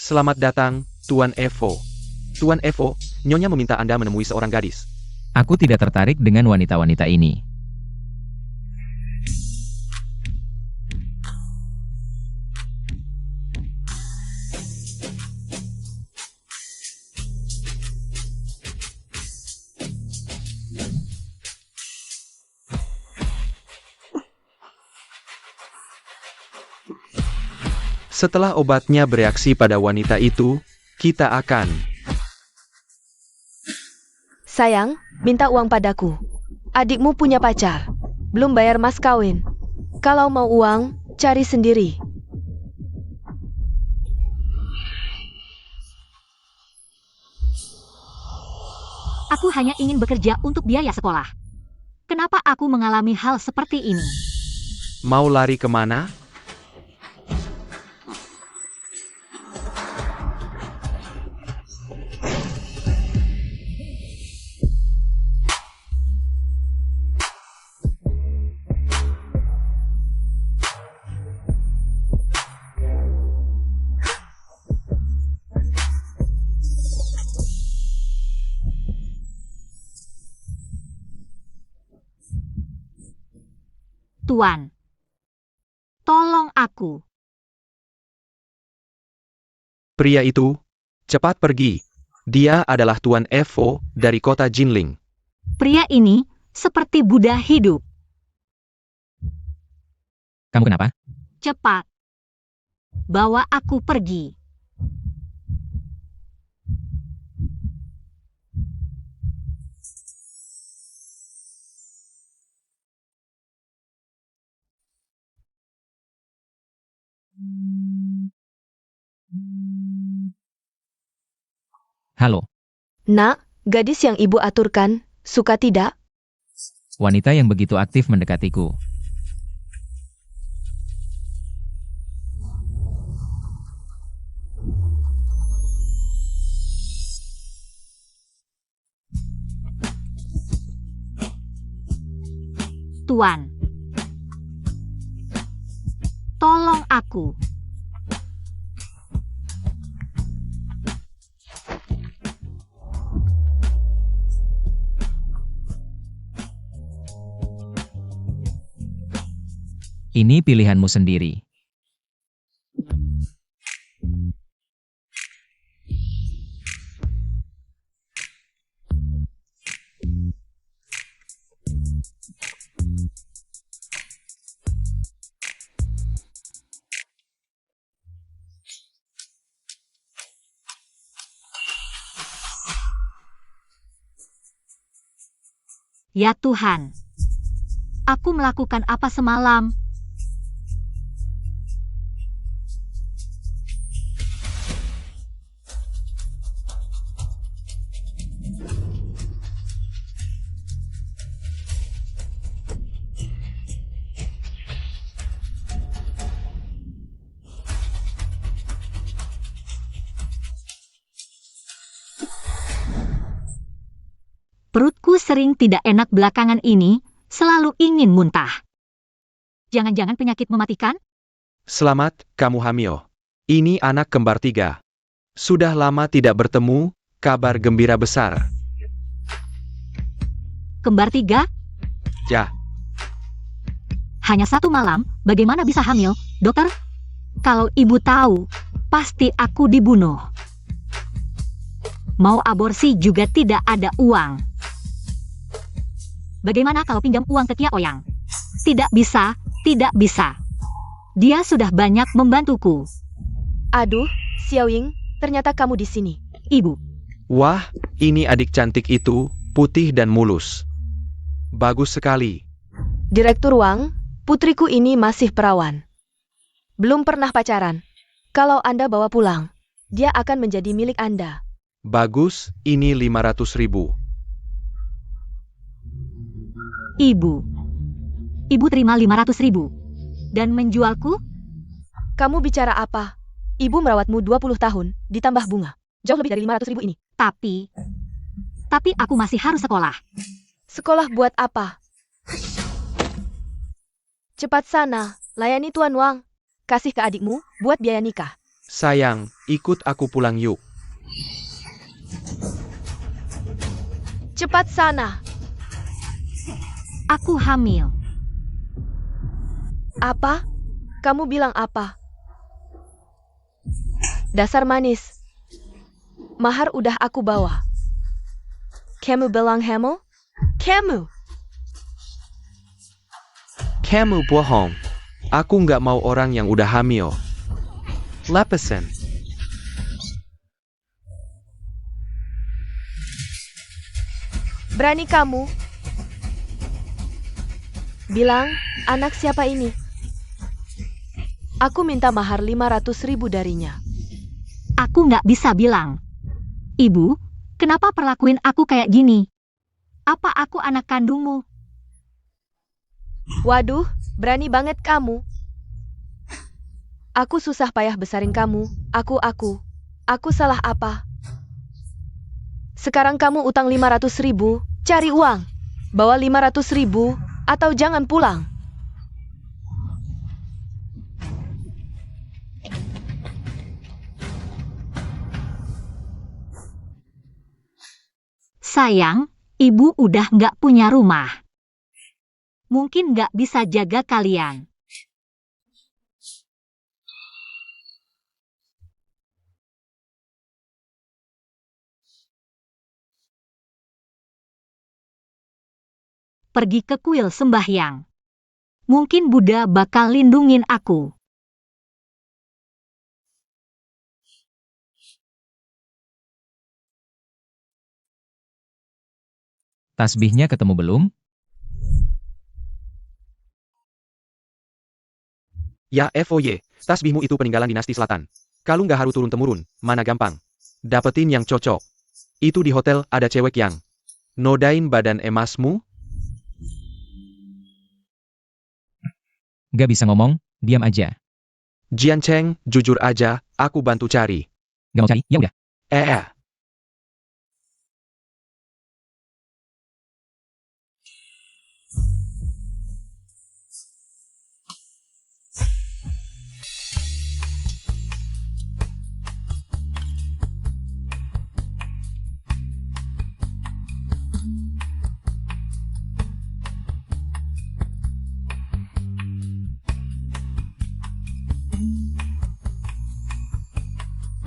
Selamat datang, Tuan Evo. Tuan Evo, Nyonya meminta Anda menemui seorang gadis. Aku tidak tertarik dengan wanita-wanita ini. Setelah obatnya bereaksi pada wanita itu, kita akan... Sayang, minta uang padaku. Adikmu punya pacar. Belum bayar mas kawin. Kalau mau uang, cari sendiri. Aku hanya ingin bekerja untuk biaya sekolah. Kenapa aku mengalami hal seperti ini? Mau lari kemana? Tuan, tolong aku. Pria itu, cepat pergi. Dia adalah Tuan Evo dari kota Jinling. Pria ini seperti Buddha hidup. Kamu kenapa? Cepat. Bawa aku pergi. Halo, Nak, gadis yang ibu aturkan, suka tidak? wanita yang begitu aktif mendekatiku. Tuan, tolong aku. Ini pilihanmu sendiri. Ya Tuhan, aku melakukan apa semalam? Perutku sering tidak enak belakangan ini, selalu ingin muntah. Jangan-jangan penyakit mematikan? Selamat, kamu hamil. Ini anak kembar 3. Sudah lama tidak bertemu, kabar gembira besar. Kembar 3? Ya, Hanya 1 malam, bagaimana bisa hamil, dokter? Kalau ibu tahu, pasti aku dibunuh. Mau aborsi juga tidak ada uang. Bagaimana kalau pinjam uang ke Kia Oyang? Tidak bisa, tidak bisa. Dia sudah banyak membantuku. Aduh, Xiaoying, ternyata kamu di sini. Ibu, wah, ini adik cantik itu, putih dan mulus. Bagus sekali. Direktur Wang, putriku ini masih perawan. Belum pernah pacaran. Kalau Anda bawa pulang, dia akan menjadi milik Anda. Bagus, ini 500.000. ibu. Ibu terima 500.000. Dan menjualku? Kamu bicara apa? Ibu merawatmu 20 tahun, ditambah bunga. Jauh lebih dari 500.000 ini. Tapi aku masih harus sekolah. Sekolah buat apa? Cepat sana, layani Tuan Wang. Kasih ke adikmu, buat biaya nikah. Sayang, ikut aku pulang yuk. Cepat sana. Aku hamil. Apa? Kamu bilang apa? Dasar manis. Mahar udah aku bawa. Kamu bilang hamil? Kamu. Kamu bohong. Aku nggak mau orang yang udah hamil. Lepasin. Berani kamu? Bilang, anak siapa ini? Aku minta mahar 500.000 darinya. Aku nggak bisa bilang. Ibu, kenapa perlakuin aku kayak gini? Apa aku anak kandungmu? Waduh, berani banget kamu. Aku susah payah besarin kamu. Aku salah apa? Sekarang kamu utang 500.000, cari uang. Bawa 500.000, atau jangan pulang. Sayang, ibu udah nggak punya rumah. Mungkin nggak bisa jaga kalian. Pergi ke kuil sembahyang. Mungkin Buddha bakal lindungin aku. Tasbihnya ketemu belum? Ya FOY, tasbihmu itu peninggalan dinasti selatan. Kalau nggak harus turun-temurun, mana gampang. Dapetin yang cocok. Itu di hotel ada cewek yang nodain badan emasmu. Gak bisa ngomong, diam aja. Jian Cheng, jujur aja, aku bantu cari. Gak mau cari, ya udah. Eh.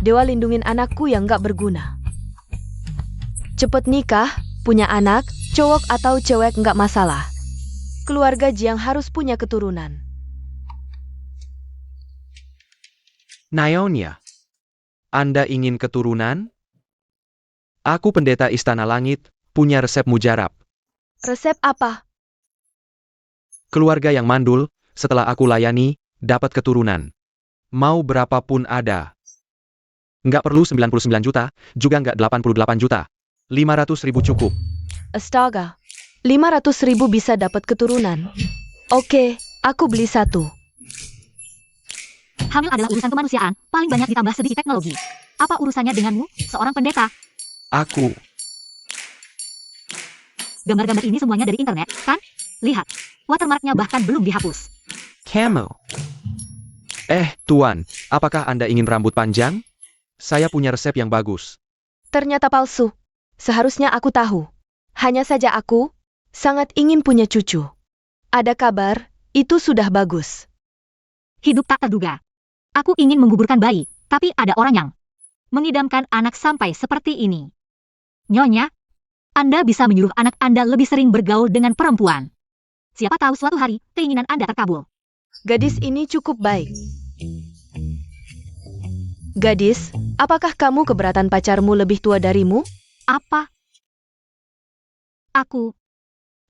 Dewa lindungin anakku yang gak berguna. Cepet nikah, punya anak, cowok atau cewek gak masalah. Keluarga Jiang harus punya keturunan. Naonya, Anda ingin keturunan? Aku pendeta Istana Langit, punya resep mujarab. Resep apa? Keluarga yang mandul, setelah aku layani, dapat keturunan. Mau berapapun ada. Nggak perlu 99 juta, juga nggak 88 juta. 500.000 cukup. Astaga. 500.000 bisa dapat keturunan. Oke, aku beli satu. Hamil adalah urusan kemanusiaan, paling banyak ditambah sedikit teknologi. Apa urusannya denganmu, seorang pendeta? Aku. Gambar-gambar ini semuanya dari internet, kan? Lihat, watermarknya bahkan belum dihapus. Camel. Tuan, apakah Anda ingin rambut panjang? Saya punya resep yang bagus. Ternyata palsu. Seharusnya aku tahu. Hanya saja aku sangat ingin punya cucu. Ada kabar, itu sudah bagus. Hidup tak terduga. Aku ingin menggugurkan bayi, tapi ada orang yang mengidamkan anak sampai seperti ini. Nyonya, Anda bisa menyuruh anak Anda lebih sering bergaul dengan perempuan. Siapa tahu suatu hari, keinginan Anda terkabul. Gadis ini cukup baik. Gadis, apakah kamu keberatan pacarmu lebih tua darimu? Apa? Aku,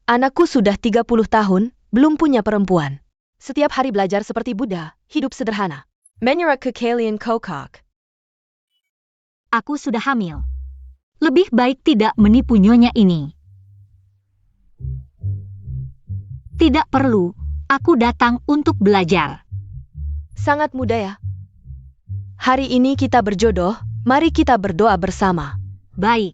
Anakku sudah 30 tahun, belum punya perempuan. Setiap hari belajar seperti Buddha, hidup sederhana. Menyerah ke kalian kokok. aku sudah hamil. Lebih baik tidak menipu nyonya ini. Tidak perlu, aku datang untuk belajar. Sangat mudah ya. Hari ini kita berjodoh, mari kita berdoa bersama. Baik.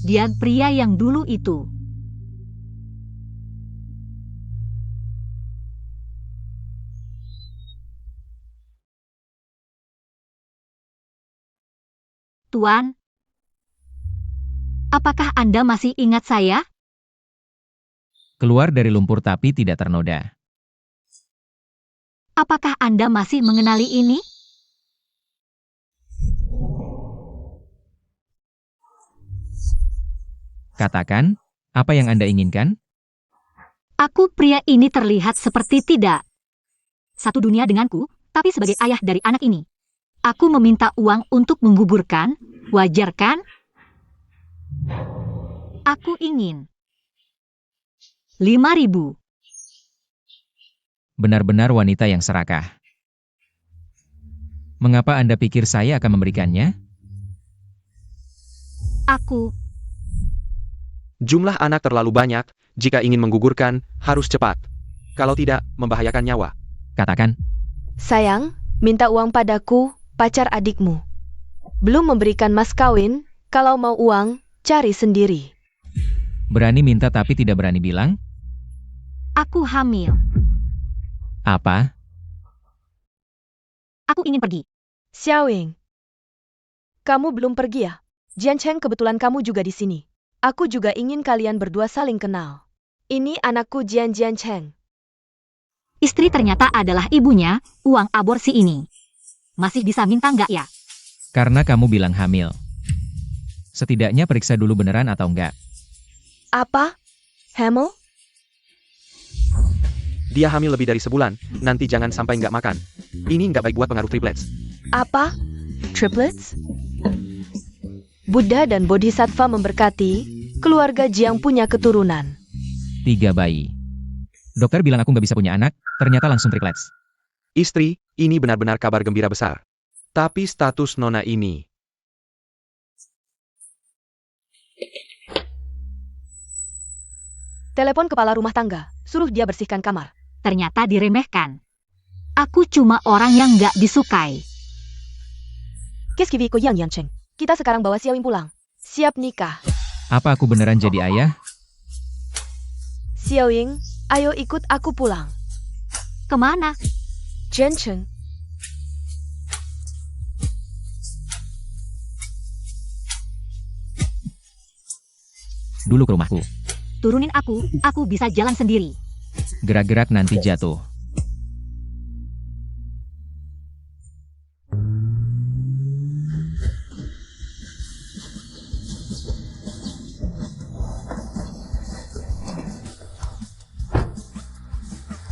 Dian pria yang dulu itu. Tuan, apakah Anda masih ingat saya? Keluar dari lumpur tapi tidak ternoda. Apakah Anda masih mengenali ini? Katakan, apa yang Anda inginkan? Aku pria ini terlihat seperti tidak satu dunia denganku, tapi sebagai ayah dari anak ini. Aku meminta uang untuk menggugurkan, wajar kan? Aku ingin 5.000. Benar-benar wanita yang serakah. Mengapa Anda pikir saya akan memberikannya? Aku Jumlah anak terlalu banyak, jika ingin menggugurkan, harus cepat. Kalau tidak, membahayakan nyawa. Katakan, Sayang, minta uang padaku, pacar adikmu. Belum memberikan mas kawin, kalau mau uang, cari sendiri. berani minta tapi tidak berani bilang? Aku hamil. Apa? Aku ingin pergi. Xiaoying, kamu belum pergi ya? Jian Cheng, kebetulan kamu juga di sini. Aku juga ingin kalian berdua saling kenal. Ini anakku Jian Cheng. Istri ternyata adalah ibunya, uang aborsi ini. Masih bisa minta nggak ya? Karena kamu bilang hamil. Setidaknya periksa dulu beneran atau enggak. Apa? Hamil? Dia hamil lebih dari sebulan, nanti jangan sampai nggak makan. Ini nggak baik buat pengaruh triplets. Apa? Triplets? Buddha dan Bodhisattva memberkati, keluarga Jiang punya keturunan. 3 bayi. Dokter bilang aku nggak bisa punya anak, ternyata langsung triplets. Istri, ini benar-benar kabar gembira besar. Tapi status Nona ini. Telepon kepala rumah tangga, suruh dia bersihkan kamar. Ternyata diremehkan. Aku cuma orang yang nggak disukai. Kiski Wiko Yang Cheng. Kita sekarang bawa Xiaoying pulang. Siap nikah. Apa aku beneran jadi ayah? Xiaoying, ayo ikut aku pulang. Kemana? Jian Cheng. Dulu ke rumahku. Turunin aku bisa jalan sendiri. Gerak-gerak nanti jatuh.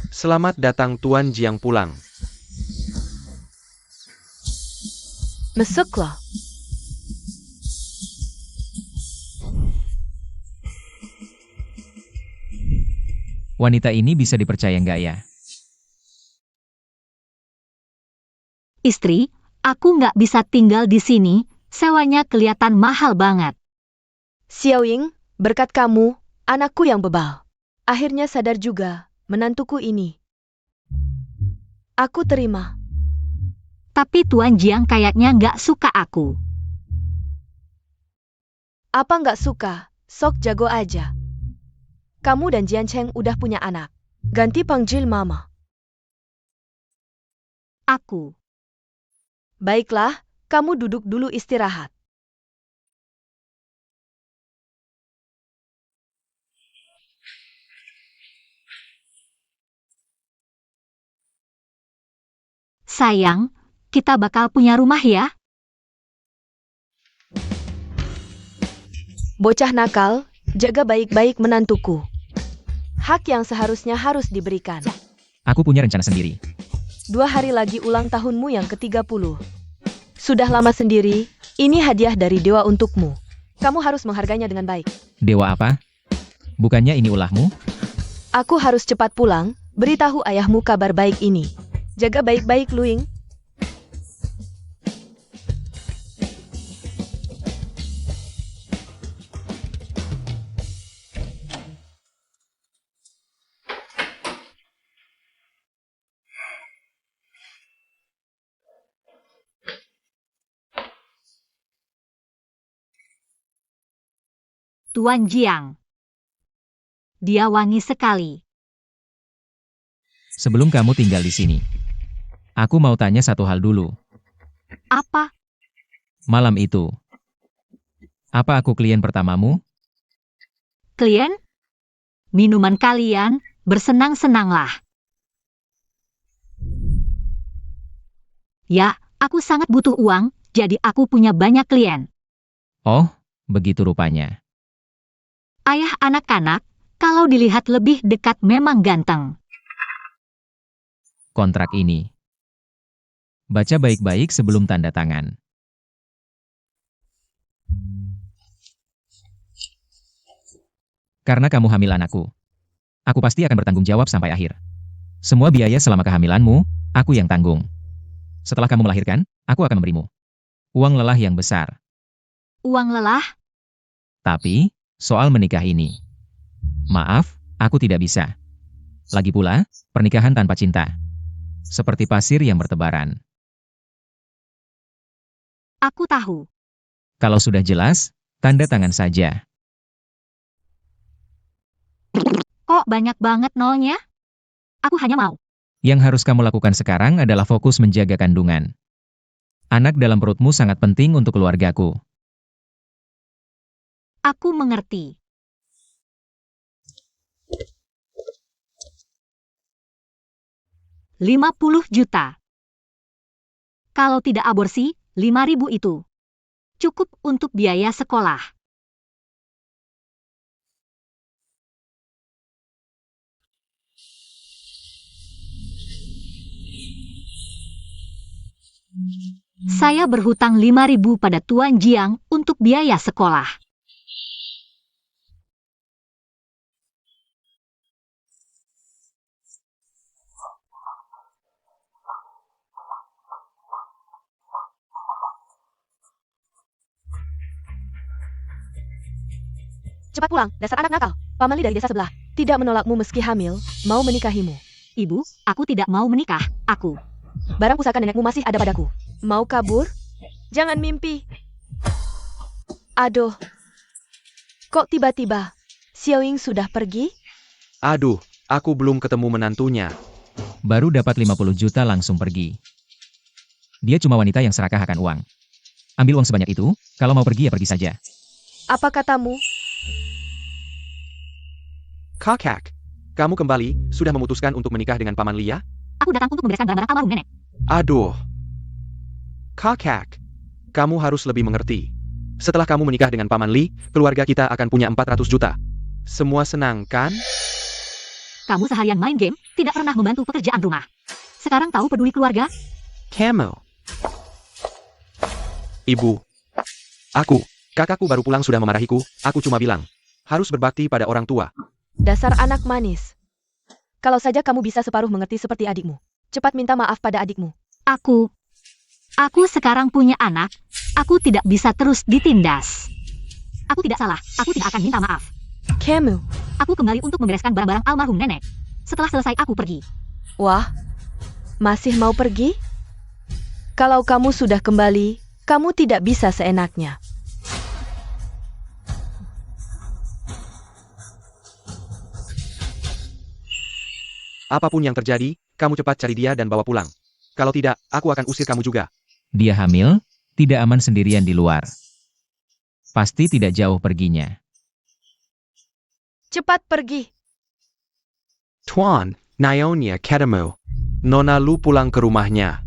Selamat datang Tuan Jiang pulang. Masuklah. Wanita ini bisa dipercaya nggak ya? Istri, aku nggak bisa tinggal di sini, sewanya kelihatan mahal banget. Xiaoying, berkat kamu, anakku yang bebal. Akhirnya sadar juga, menantuku ini. Aku terima. Tapi Tuan Jiang kayaknya nggak suka aku. Apa nggak suka? Sok jago aja. Kamu dan Jian Cheng udah punya anak. Ganti panggil mama. Aku. Baiklah, kamu duduk dulu istirahat. Sayang, kita bakal punya rumah ya? Bocah nakal, jaga baik-baik menantuku. Hak yang seharusnya harus diberikan. Aku punya rencana sendiri. 2 hari lagi ulang tahunmu yang ke-30. Sudah lama sendiri, ini hadiah dari dewa untukmu. Kamu harus menghargainya dengan baik. Dewa apa? Bukannya ini ulahmu? Aku harus cepat pulang, beritahu ayahmu kabar baik ini. Jaga baik-baik, Luing. Tuan Jiang. Dia wangi sekali. Sebelum kamu tinggal di sini, aku mau tanya satu hal dulu. Apa? Malam itu, apa aku klien pertamamu? Klien? Minuman kalian, bersenang-senanglah. Ya, aku sangat butuh uang, jadi aku punya banyak klien. Oh, begitu rupanya. Ayah anak-anak, kalau dilihat lebih dekat memang ganteng. Kontrak ini. Baca baik-baik sebelum tanda tangan. Karena kamu hamil anakku, aku pasti akan bertanggung jawab sampai akhir. Semua biaya selama kehamilanmu, aku yang tanggung. Setelah kamu melahirkan, aku akan memberimu uang lelah yang besar. Uang lelah? Tapi, soal menikah ini, maaf, aku tidak bisa. Lagi pula, pernikahan tanpa cinta. Seperti pasir yang bertebaran. Aku tahu. Kalau sudah jelas, tanda tangan saja. Kok banyak banget nolnya? Aku hanya mau. Yang harus kamu lakukan sekarang adalah fokus menjaga kandungan. Anak dalam perutmu sangat penting untuk keluargaku. Aku mengerti. $50 juta. Kalau tidak aborsi, 5.000 itu. Cukup untuk biaya sekolah. Saya berhutang 5.000 pada Tuan Jiang untuk biaya sekolah. Cepat pulang, dasar anak nakal. Paman Li dari desa sebelah. Tidak menolakmu meski hamil, mau menikahimu. Ibu, aku tidak mau menikah. Aku. Barang pusaka nenekmu masih ada padaku. Mau kabur? Jangan mimpi. Aduh. Kok tiba-tiba Xiaoying sudah pergi? Aduh, aku belum ketemu menantunya. Baru dapat 50 juta langsung pergi. Dia cuma wanita yang serakah akan uang. Ambil uang sebanyak itu, kalau mau pergi ya pergi saja. Apa katamu? Kakak, kamu kembali, sudah memutuskan untuk menikah dengan Paman Lia? Aku datang untuk membereskan barang-barang almarhum nenek. Aduh. Kakak, kamu harus lebih mengerti. Setelah kamu menikah dengan Paman Li, keluarga kita akan punya 400 juta. Semua senang, kan? Kamu seharian main game, tidak pernah membantu pekerjaan rumah. Sekarang tahu peduli keluarga? Camel. Ibu. Kakakku baru pulang sudah memarahiku, aku cuma bilang. Harus berbakti pada orang tua. Dasar anak manis. Kalau saja kamu bisa separuh mengerti seperti adikmu. Cepat minta maaf pada adikmu. Aku sekarang punya anak. Aku tidak bisa terus ditindas. Aku tidak salah, aku tidak akan minta maaf. Kamu. Aku kembali untuk membereskan barang-barang almarhum nenek. Setelah selesai aku pergi. Wah, masih mau pergi? Kalau kamu sudah kembali, kamu tidak bisa seenaknya. Apapun yang terjadi, kamu cepat cari dia dan bawa pulang. Kalau tidak, aku akan usir kamu juga. Dia hamil, tidak aman sendirian di luar. Pasti tidak jauh perginya. Cepat pergi. Tuan, Nyonya ketemu. Nona Lu pulang ke rumahnya.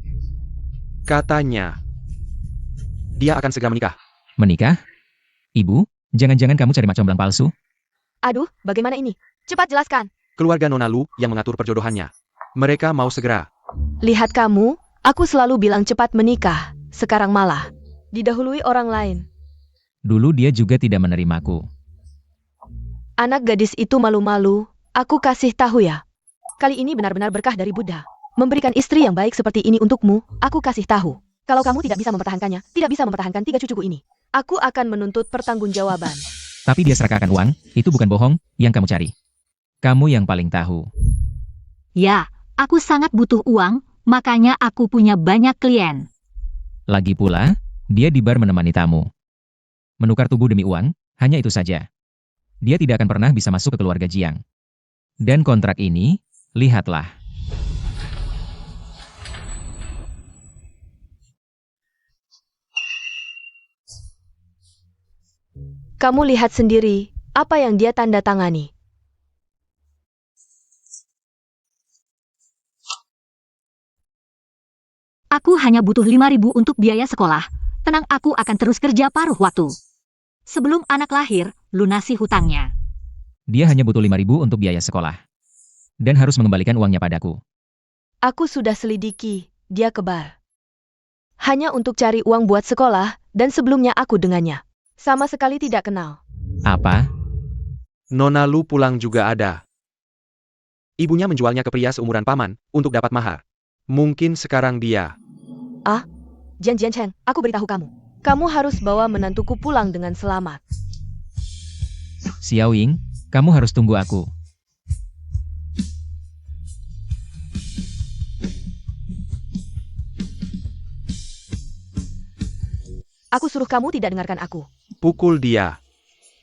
Katanya, dia akan segera menikah. Menikah? Ibu, jangan-jangan kamu cari mak comblang palsu? Aduh, bagaimana ini? Cepat jelaskan. Keluarga Nona Lu yang mengatur perjodohannya. Mereka mau segera. Lihat kamu, aku selalu bilang cepat menikah. Sekarang malah didahului orang lain. Dulu dia juga tidak menerimaku. Anak gadis itu malu-malu, aku kasih tahu ya. Kali ini benar-benar berkah dari Buddha. Memberikan istri yang baik seperti ini untukmu, aku kasih tahu. Kalau kamu tidak bisa mempertahankannya, tidak bisa mempertahankan 3 cucuku ini, aku akan menuntut pertanggungjawaban. Tapi dia serakah akan uang, itu bukan bohong, yang kamu cari. Kamu yang paling tahu. Ya, aku sangat butuh uang, makanya aku punya banyak klien. Lagi pula, dia di bar menemani tamu. Menukar tubuh demi uang, hanya itu saja. Dia tidak akan pernah bisa masuk ke keluarga Jiang. Dan kontrak ini, lihatlah. Kamu lihat sendiri, apa yang dia tanda tangani. Aku hanya butuh 5.000 untuk biaya sekolah. Tenang, aku akan terus kerja paruh waktu. Sebelum anak lahir, lunasi hutangnya. Dia hanya butuh 5.000 untuk biaya sekolah. Dan harus mengembalikan uangnya padaku. Aku sudah selidiki, dia kebal. Hanya untuk cari uang buat sekolah, dan sebelumnya aku dengannya. Sama sekali tidak kenal. Apa? Nona Lu pulang juga ada. Ibunya menjualnya ke pria seumuran paman, untuk dapat mahar. Mungkin sekarang dia. Jian Jiancheng, aku beritahu kamu. Kamu harus bawa menantuku pulang dengan selamat. Xiao Ying, kamu harus tunggu aku. Aku suruh kamu tidak dengarkan aku. Pukul dia.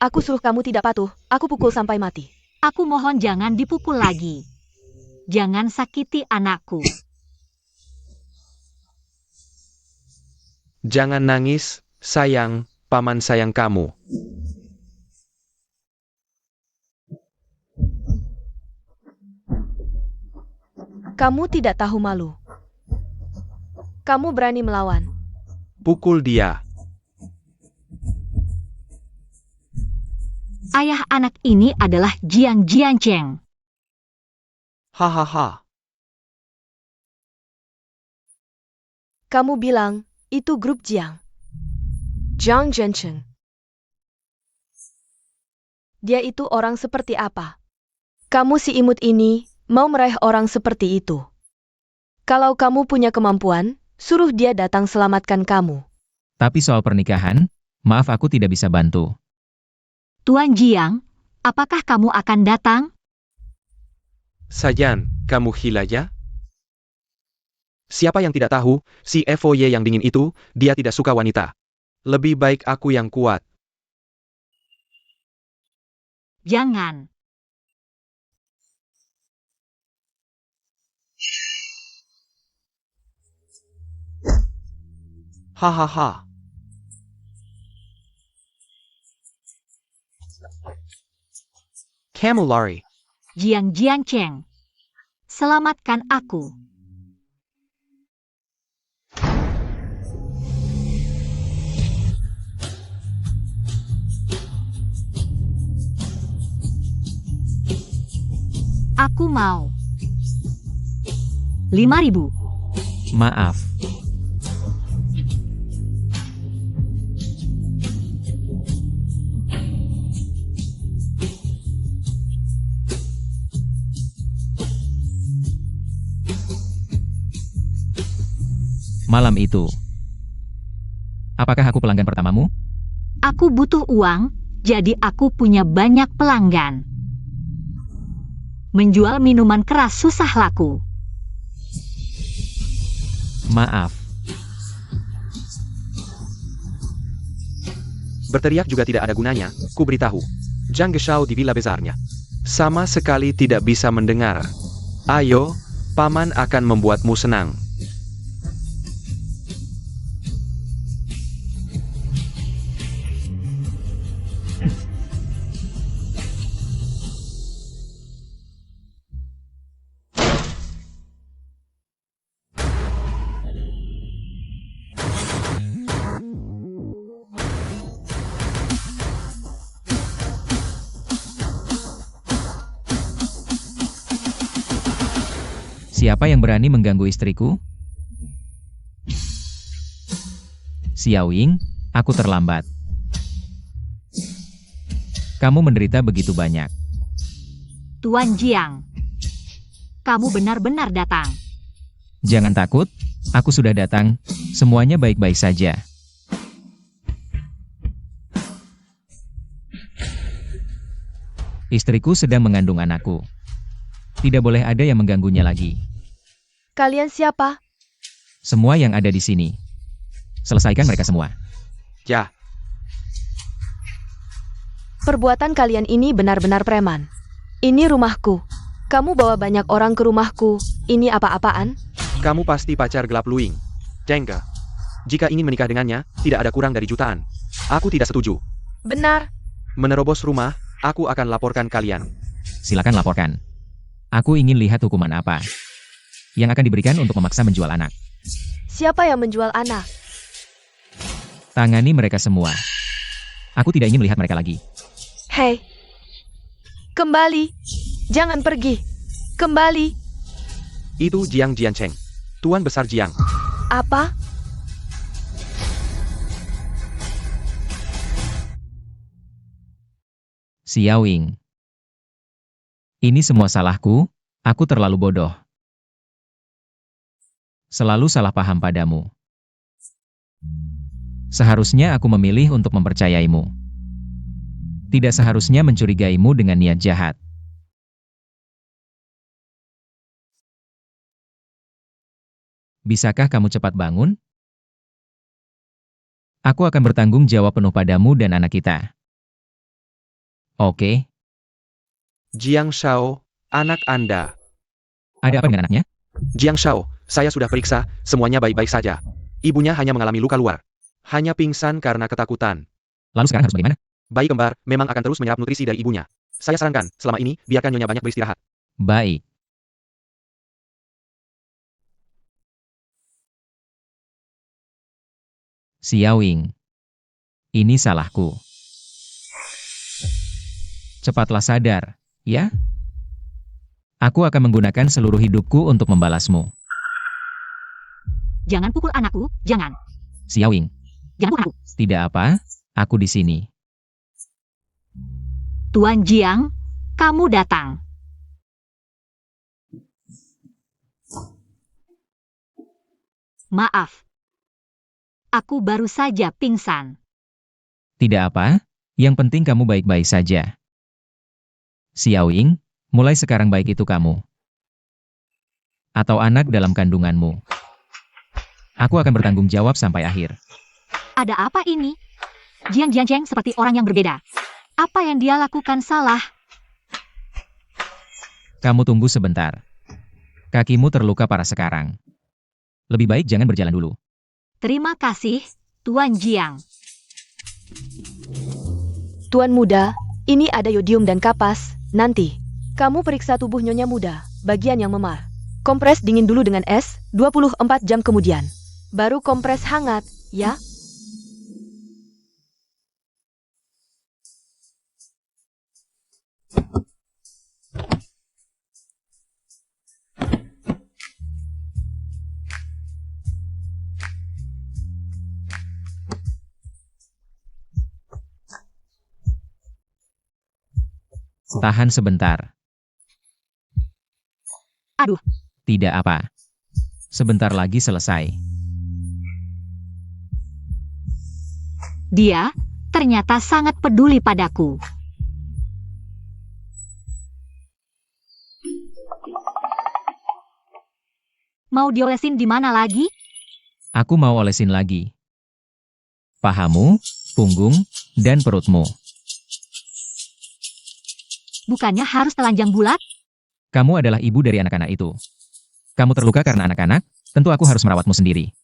Aku suruh kamu tidak patuh, aku pukul sampai mati. Aku mohon jangan dipukul lagi. Jangan sakiti anakku. Jangan nangis, sayang, paman sayang kamu. Kamu tidak tahu malu. Kamu berani melawan. Pukul dia. Ayah anak ini adalah Jiang Jiancheng. Hahaha. Kamu bilang, itu grup Jiang. Jiang Jiancheng. Dia itu orang seperti apa? Kamu si imut ini, mau meraih orang seperti itu. Kalau kamu punya kemampuan, suruh dia datang selamatkan kamu. Tapi soal pernikahan, maaf aku tidak bisa bantu. Tuan Jiang, apakah kamu akan datang? Sayan, kamu gila ya? Siapa yang tidak tahu, si FOY yang dingin itu, dia tidak suka wanita. Lebih baik aku yang kuat. Jangan. Hahaha. Kamu lari. Jiang Jiancheng. Selamatkan aku. Aku mau. 5.000. Maaf. Malam itu. Apakah aku pelanggan pertamamu? Aku butuh uang, jadi aku punya banyak pelanggan. Menjual minuman keras susah laku. Maaf. Berteriak juga tidak ada gunanya, ku beritahu. Zhang Geshao di villa besarnya. Sama sekali tidak bisa mendengar. Ayo, paman akan membuatmu senang. Siapa yang berani mengganggu istriku? Xiao Ying, aku terlambat. Kamu menderita begitu banyak. Tuan Jiang, kamu benar-benar datang. Jangan takut, aku sudah datang, semuanya baik-baik saja. Istriku sedang mengandung anakku. Tidak boleh ada yang mengganggunya lagi. Kalian siapa? Semua yang ada di sini. Selesaikan mereka semua. Ya. Perbuatan kalian ini benar-benar preman. Ini rumahku. Kamu bawa banyak orang ke rumahku. Ini apa-apaan? Kamu pasti pacar gelap Luing. Jengga. Jika ingin menikah dengannya, tidak ada kurang dari jutaan. Aku tidak setuju. Benar. Menerobos rumah, aku akan laporkan kalian. Silakan laporkan. Aku ingin lihat hukuman apa yang akan diberikan untuk memaksa menjual anak. Siapa yang menjual anak? Tangani mereka semua. Aku tidak ingin melihat mereka lagi. Hei. Kembali. Jangan pergi. Kembali. Itu Jiang Jiancheng. Tuan Besar Jiang. Apa? Xiaowing. Ini semua salahku, aku terlalu bodoh. Selalu salah paham padamu. Seharusnya aku memilih untuk mempercayaimu. Tidak seharusnya mencurigaimu dengan niat jahat. Bisakah kamu cepat bangun? Aku akan bertanggung jawab penuh padamu dan anak kita. Oke, Jiang Shao, anak Anda. ada apa dengan anaknya? Jiang Shao, saya sudah periksa, semuanya baik-baik saja. Ibunya hanya mengalami luka luar. Hanya pingsan karena ketakutan. Lalu sekarang harus bagaimana? Bayi kembar memang akan terus menyerap nutrisi dari ibunya. Saya sarankan, selama ini, biarkan Nyonya banyak beristirahat. Baik. Xiaowing. Ini salahku. Cepatlah sadar, ya? Aku akan menggunakan seluruh hidupku untuk membalasmu. Jangan pukul anakku, jangan. Xiaowing. Jangan pukul anakku. Tidak apa, aku di sini. Tuan Jiang, kamu datang. Maaf. Aku baru saja pingsan. Tidak apa, yang penting kamu baik-baik saja. Xiaowing, mulai sekarang baik itu kamu. Atau anak dalam kandunganmu. Aku akan bertanggung jawab sampai akhir. Ada apa ini? Jiang Jiancheng seperti orang yang berbeda. Apa yang dia lakukan salah? Kamu tunggu sebentar. Kakimu terluka parah sekarang. Lebih baik jangan berjalan dulu. Terima kasih, Tuan Jiang. Tuan muda, ini ada yodium dan kapas. Nanti, kamu periksa tubuh Nyonya muda, bagian yang memar. Kompres dingin dulu dengan es, 24 jam kemudian. Baru kompres hangat, ya? Tahan sebentar. Aduh. Tidak apa. Sebentar lagi selesai. Dia ternyata sangat peduli padaku. Mau diolesin di mana lagi? Aku mau olesin lagi. Pahamu, punggung, dan perutmu. Bukannya harus telanjang bulat? Kamu adalah ibu dari anak-anak itu. Kamu terluka karena anak-anak, tentu aku harus merawatmu sendiri.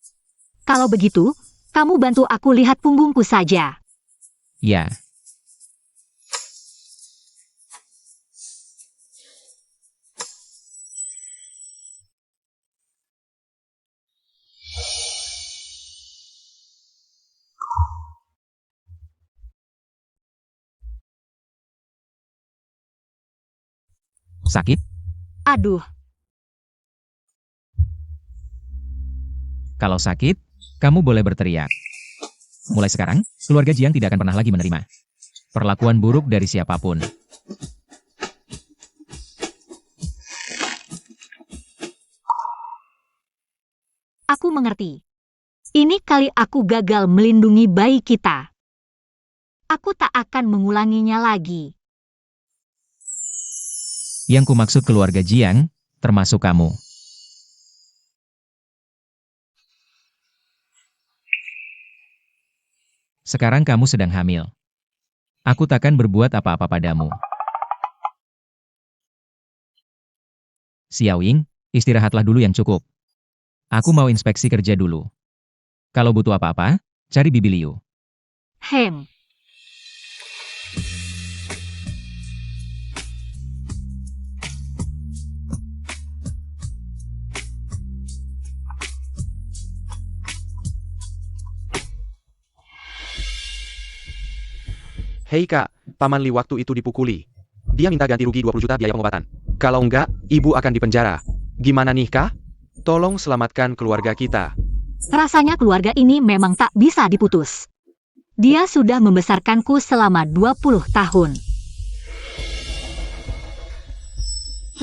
Kalau begitu, kamu bantu aku lihat punggungku saja. Ya. Sakit? Aduh, Kalau sakit, kamu boleh berteriak. Mulai sekarang, keluarga Jiang tidak akan pernah lagi menerima perlakuan buruk dari siapapun. aku mengerti. Ini kali aku gagal melindungi bayi kita. Aku tak akan mengulanginya lagi. Yang kumaksud keluarga Jiang, termasuk kamu. Sekarang kamu sedang hamil. Aku takkan berbuat apa-apa padamu. Xiaoying, istirahatlah dulu yang cukup. Aku mau inspeksi kerja dulu. Kalau butuh apa-apa, cari Bibi Liu. Hem. Hei kak, Paman Li waktu itu dipukuli. Dia minta ganti rugi 20 juta biaya pengobatan. Kalau enggak, ibu akan dipenjara. Gimana nih kak? Tolong selamatkan keluarga kita. Rasanya keluarga ini memang tak bisa diputus. Dia sudah membesarkanku selama 20 tahun.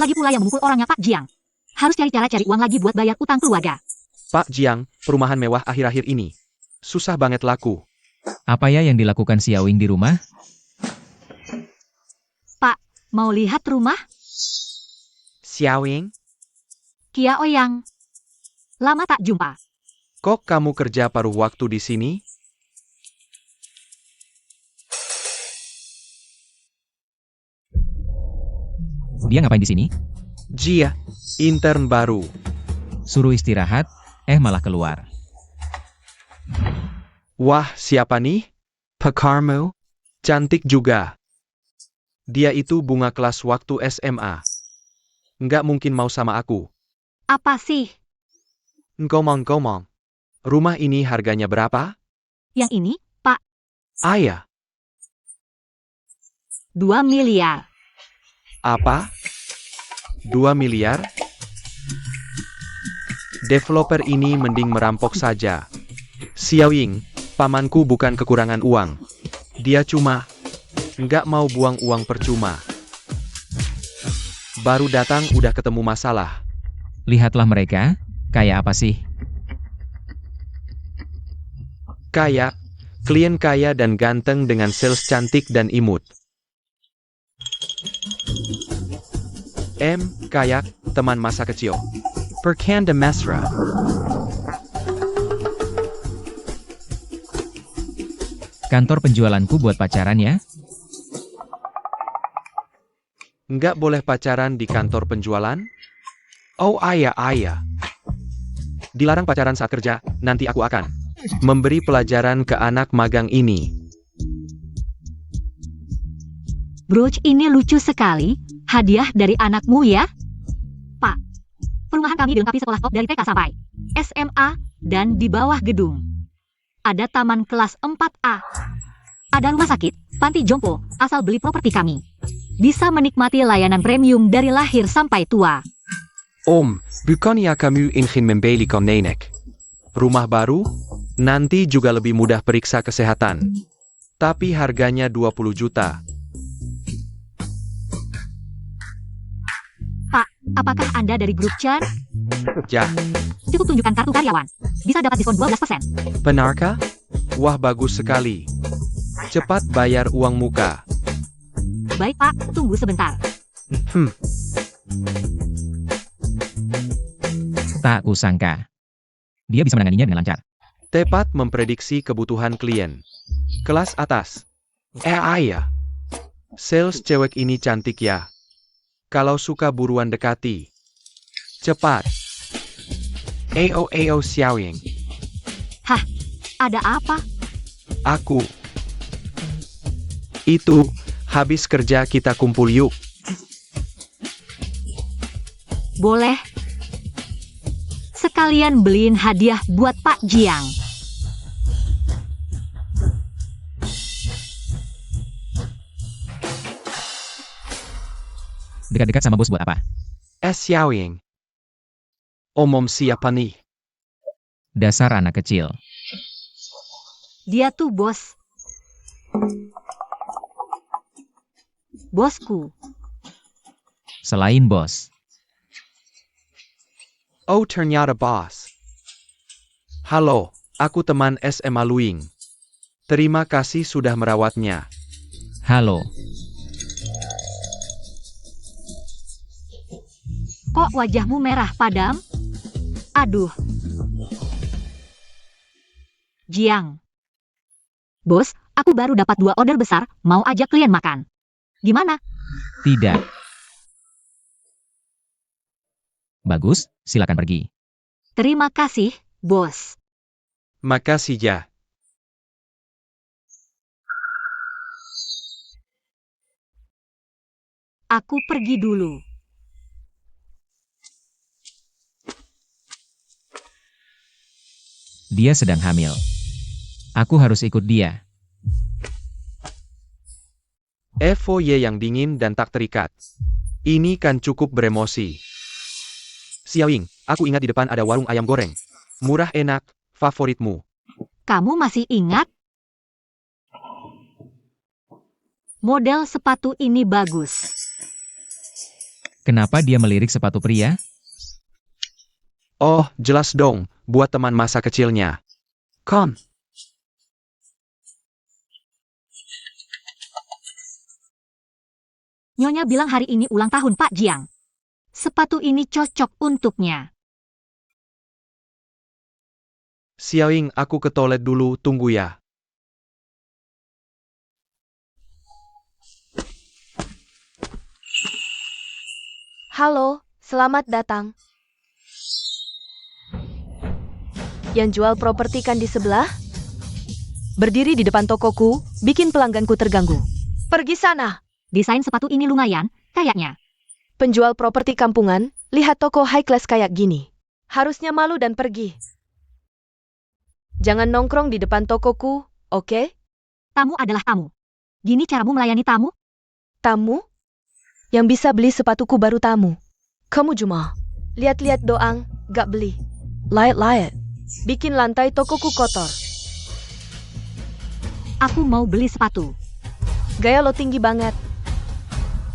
Lagi pula yang memukul orangnya Pak Jiang. Harus cari cara cari uang lagi buat bayar utang keluarga. Pak Jiang, perumahan mewah akhir-akhir ini. Susah banget laku. Apa ya yang dilakukan Xiaoying di rumah? Mau lihat rumah? Xiaoying, Kia Oyang. Lama tak jumpa. kok kamu kerja paruh waktu di sini? Dia ngapain di sini? Jia, intern baru. Suruh istirahat, malah keluar. Wah, siapa nih? Pekarmu? Cantik juga. Dia itu bunga kelas waktu SMA. Nggak mungkin mau sama aku. Apa sih? Ngomong-ngomong. Rumah ini harganya berapa? Yang ini, Pak, Ayah, 2 miliar. apa? 2 miliar? Developer ini mending merampok saja. Xiaoying, pamanku bukan kekurangan uang. Dia cuma nggak mau buang uang percuma. Baru datang udah ketemu masalah. Lihatlah mereka, kayak apa sih? Kaya, klien kaya dan ganteng dengan sales cantik dan imut. Kayak, teman masa kecil. Perkanda mesra. Kantor penjualanku buat pacaran ya? Nggak boleh pacaran di kantor penjualan? Oh ayah. Dilarang pacaran saat kerja, nanti aku akan memberi pelajaran ke anak magang ini. Brooch ini lucu sekali. Hadiah dari anakmu ya? Pak, perumahan kami dilengkapi sekolah top dari TK sampai SMA dan di bawah gedung. Ada taman kelas 4A. Ada rumah sakit, panti jompo, asal beli properti kami. Bisa menikmati layanan premium dari lahir sampai tua. Om, bukannya kamu ingin membelikan nenek rumah baru? Nanti juga lebih mudah periksa kesehatan. Tapi harganya 20 juta. Pak, apakah Anda dari grup chat? Ya, Cukup tunjukkan kartu karyawan. Bisa dapat diskon 12%. benarkah? Wah bagus sekali. Cepat bayar uang muka. Baik Pak, tunggu sebentar. Tak kusangka. Dia bisa menanganinya dengan lancar. Tepat memprediksi kebutuhan klien. Kelas atas. Ayah. Sales cewek ini cantik ya. Kalau suka buruan dekati. Cepat. Ao Xiaoying. Hah, ada apa? Aku. Itu, habis kerja kita kumpul yuk. Boleh. Sekalian beliin hadiah buat Pak Jiang. Dekat-dekat sama bos buat apa? Xiaoying. Omom siapa nih? Dasar anak kecil. Dia tuh bos. Bosku. Selain bos. Oh ternyata bos. Halo, aku teman SMA Luing. Terima kasih sudah merawatnya. Halo. Kok wajahmu merah padam? Aduh. Jiang. Bos, Aku baru dapat 2 order besar, mau ajak klien makan. Gimana? Tidak. Bagus, silakan pergi. Terima kasih, bos. Makasih ya. Aku pergi dulu. Dia sedang hamil. Aku harus ikut dia. FOY yang dingin dan tak terikat. Ini kan cukup beremosi. Xiaoying, aku ingat di depan ada warung ayam goreng. Murah enak, favoritmu. Kamu masih ingat? Model sepatu ini bagus. Kenapa dia melirik sepatu pria? Oh, jelas dong, buat teman masa kecilnya. Come. Nyonya bilang hari ini ulang tahun Pak Jiang. Sepatu ini cocok untuknya. Xiaoying, aku ke toilet dulu, tunggu ya. Halo, selamat datang. Yang jual properti kan di sebelah? Berdiri di depan tokoku, bikin pelangganku terganggu. Pergi sana. Desain sepatu ini lumayan, kayaknya. Penjual properti kampungan, lihat toko high class kayak gini. Harusnya malu dan pergi. Jangan nongkrong di depan tokoku, oke? Tamu adalah tamu. Gini caramu melayani tamu? Tamu? Yang bisa beli sepatuku baru tamu. Kamu cuma lihat-lihat doang, gak beli. Lihat-lihat. Bikin lantai tokoku kotor. Aku mau beli sepatu. Gaya lo tinggi banget.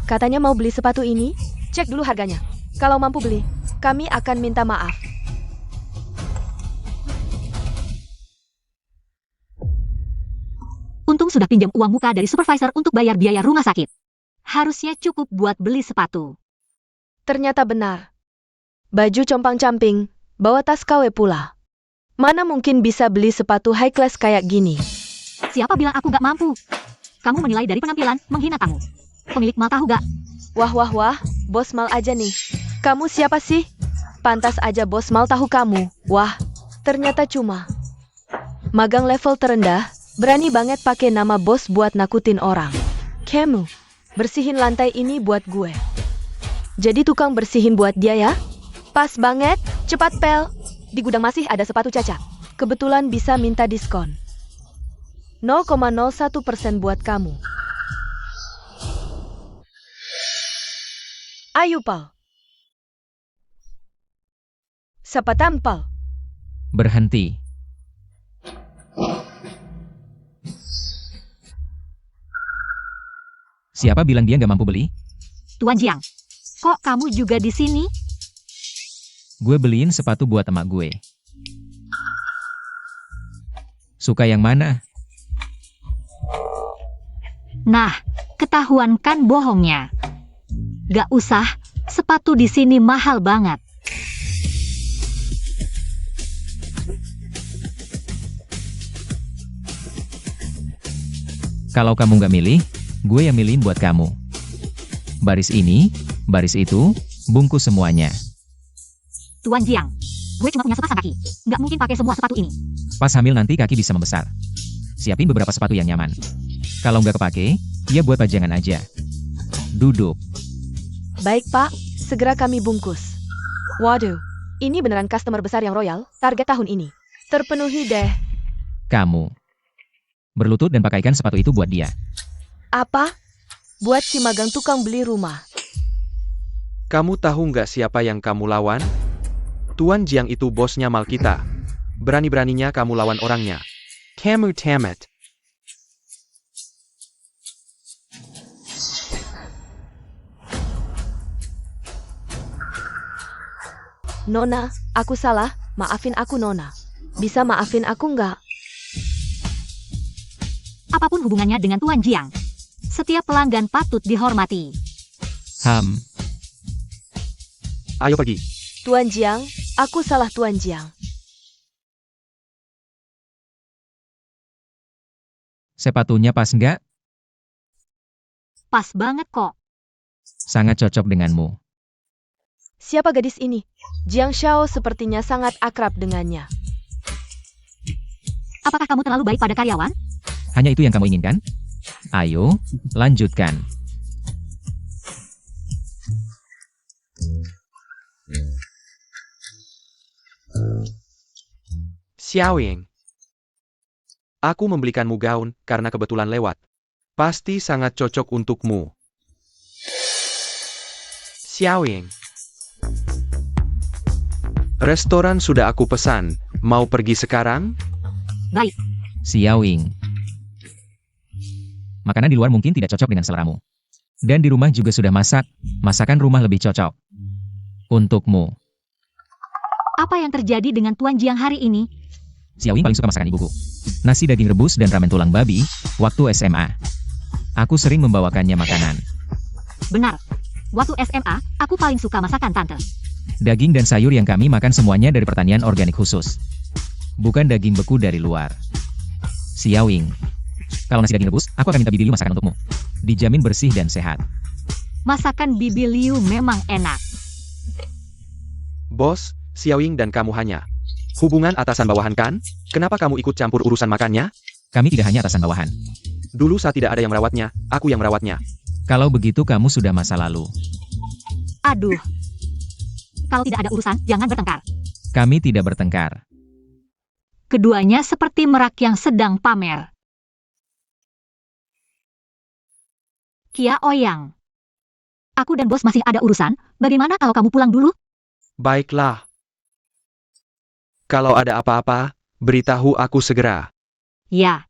Katanya mau beli sepatu ini? Cek dulu harganya. Kalau mampu beli, kami akan minta maaf. Untung sudah pinjam uang muka dari supervisor untuk bayar biaya rumah sakit. Harusnya cukup buat beli sepatu. Ternyata benar. Baju compang-camping, bawa tas KW pula. Mana mungkin bisa beli sepatu high class kayak gini? Siapa bilang aku gak mampu? Kamu menilai dari penampilan, menghina tamu. Pemilik mal tahu gak? Wah wah wah, bos mal aja nih. Kamu siapa sih? Pantas aja bos mal tahu kamu. Wah, ternyata cuma magang level terendah, berani banget pakai nama bos buat nakutin orang. Kamu, bersihin lantai ini buat gue. Jadi tukang bersihin buat dia ya? Pas banget, cepat pel. Di gudang masih ada sepatu cacat. Kebetulan bisa minta diskon. 0,01% buat kamu. Ayo, Pal. Siapa tampal? Berhenti. Siapa bilang dia nggak mampu beli? Tuan Jiang, kok kamu juga di sini? Gue beliin sepatu buat emak gue. Suka yang mana? Nah, ketahuan kan bohongnya. Gak usah, sepatu di sini mahal banget. Kalau kamu nggak milih, gue yang milihin buat kamu. Baris ini, baris itu, bungkus semuanya. Tuan Jiang, gue cuma punya sepasang kaki. Gak mungkin pakai semua sepatu ini. Pas hamil nanti kaki bisa membesar. Siapin beberapa sepatu yang nyaman. Kalau nggak kepake, ya buat pajangan aja. Duduk. Baik, Pak. Segera kami bungkus. Waduh, ini beneran customer besar yang royal, target tahun ini. Terpenuhi deh. Kamu. Berlutut dan pakaikan sepatu itu buat dia. Apa? Buat si magang tukang beli rumah. Kamu tahu nggak siapa yang kamu lawan? Tuan Jiang itu bosnya mal kita. Berani-beraninya kamu lawan orangnya. Kamu tamat. Nona, aku salah. Maafin aku, Nona. Bisa maafin aku nggak? Apapun hubungannya dengan Tuan Jiang, setiap pelanggan patut dihormati. Ayo pergi. Tuan Jiang, aku salah Tuan Jiang. Sepatunya pas nggak? Pas banget kok. Sangat cocok denganmu. Siapa gadis ini? Jiang Xiao sepertinya sangat akrab dengannya. Apakah kamu terlalu baik pada karyawan? Hanya itu yang kamu inginkan? Ayo, lanjutkan. Xiaoying. Aku membelikanmu gaun karena kebetulan lewat. Pasti sangat cocok untukmu. Xiaoying. Restoran sudah aku pesan. Mau pergi sekarang? Baik. Xiaoying. Makanan di luar mungkin tidak cocok dengan seleramu. Dan di rumah juga sudah masak. Masakan rumah lebih cocok. Untukmu. Apa yang terjadi dengan Tuan Jiang hari ini? Xiaoying paling suka masakan ibuku. Nasi daging rebus dan ramen tulang babi, waktu SMA. Aku sering membawakannya makanan. Benar. Waktu SMA, aku paling suka masakan tante. Daging dan sayur yang kami makan semuanya dari pertanian organik khusus. Bukan daging beku dari luar. Xiaoying. Kalau nasi daging rebus, aku akan minta Bibi Liu masakan untukmu. Dijamin bersih dan sehat. Masakan Bibi Liu memang enak. Bos, Xiaoying dan kamu hanya hubungan atasan bawahan kan? Kenapa kamu ikut campur urusan makannya? Kami tidak hanya atasan bawahan. Dulu saat tidak ada yang merawatnya, aku yang merawatnya. Kalau begitu kamu sudah masa lalu. Aduh. Kalau tidak ada urusan, jangan bertengkar. Kami tidak bertengkar. Keduanya seperti merak yang sedang pamer. Kia Ouyang. Aku dan bos masih ada urusan, bagaimana kalau kamu pulang dulu? Baiklah. Kalau ada apa-apa, beritahu aku segera. Ya.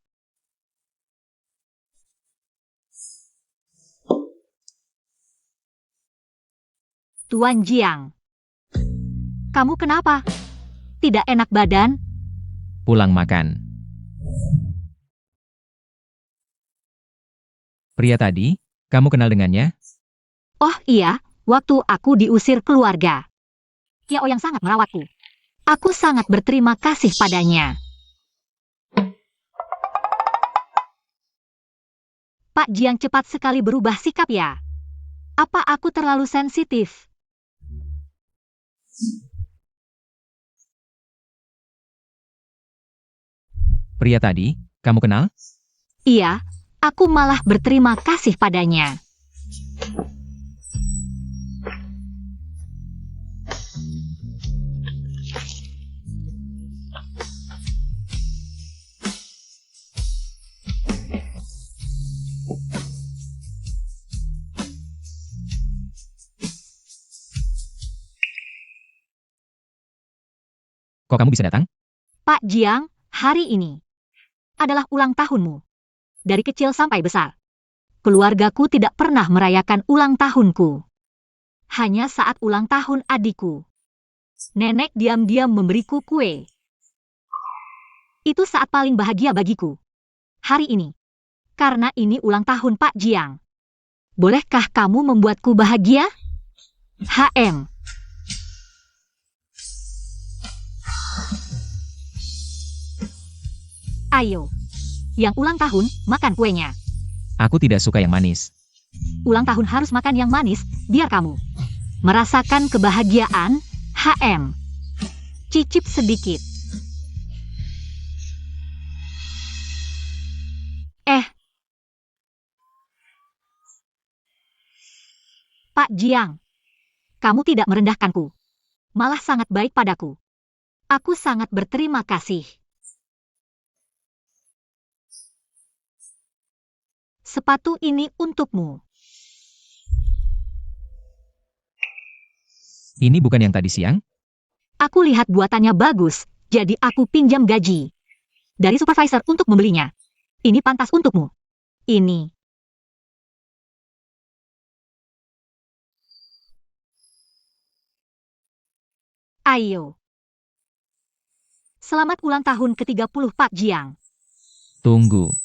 Tuan Jiang. Kamu kenapa? Tidak enak badan? Pulang makan. Pria tadi, kamu kenal dengannya? Oh iya, waktu aku diusir keluarga. Kia Ouyang sangat merawatku. Aku sangat berterima kasih padanya. Pak Jiang cepat sekali berubah sikap ya. Apa aku terlalu sensitif? Pria tadi, kamu kenal? Iya, aku malah berterima kasih padanya. Kok kamu bisa datang? Pak Jiang, hari ini adalah ulang tahunmu. Dari kecil sampai besar. Keluargaku tidak pernah merayakan ulang tahunku. Hanya saat ulang tahun adikku. Nenek diam-diam memberiku kue. Itu saat paling bahagia bagiku. Hari ini. Karena ini ulang tahun Pak Jiang. Bolehkah kamu membuatku bahagia? HM. Ayo. Yang ulang tahun, makan kuenya. Aku tidak suka yang manis. Ulang tahun harus makan yang manis, biar kamu merasakan kebahagiaan. HM. Cicip sedikit. Pak Jiang. Kamu tidak merendahkanku. Malah sangat baik padaku. Aku sangat berterima kasih. Sepatu ini untukmu. Ini bukan yang tadi siang? Aku lihat buatannya bagus, jadi aku pinjam gaji dari supervisor untuk membelinya. Ini pantas untukmu. Ini. Ayo. Selamat ulang tahun ke-30 Pak Jiang. Tunggu.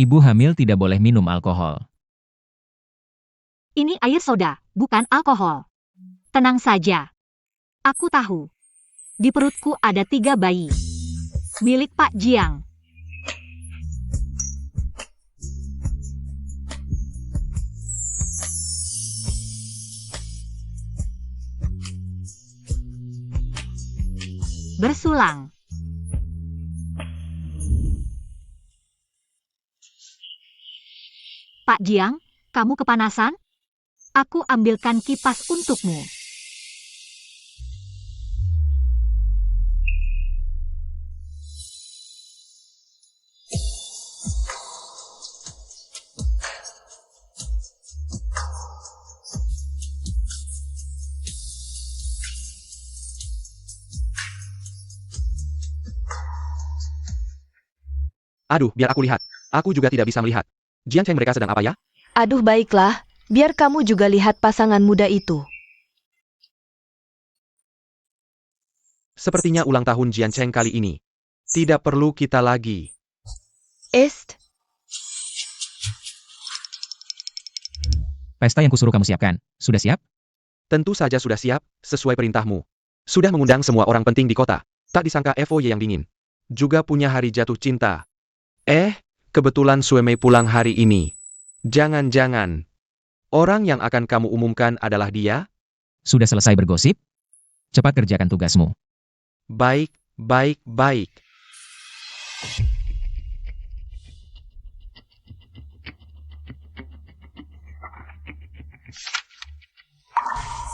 Ibu hamil tidak boleh minum alkohol. Ini air soda, bukan alkohol. Tenang saja. Aku tahu. Di perutku ada 3 bayi. Milik Pak Jiang. bersulang. Pak Jiang, kamu kepanasan? Aku ambilkan kipas untukmu. Aduh, biar aku lihat. Aku juga tidak bisa melihat. Jian Cheng mereka sedang apa ya? Aduh baiklah, biar kamu juga lihat pasangan muda itu. Sepertinya ulang tahun Jian Cheng kali ini. Tidak perlu kita lagi. Est, Pesta yang kusuruh kamu siapkan, sudah siap? Tentu saja sudah siap, sesuai perintahmu. Sudah mengundang semua orang penting di kota. Tak disangka FOY yang dingin. Juga punya hari jatuh cinta. Kebetulan Sue Mei pulang hari ini. Jangan-jangan orang yang akan kamu umumkan adalah dia? Sudah selesai bergosip? Cepat kerjakan tugasmu. Baik, baik, baik.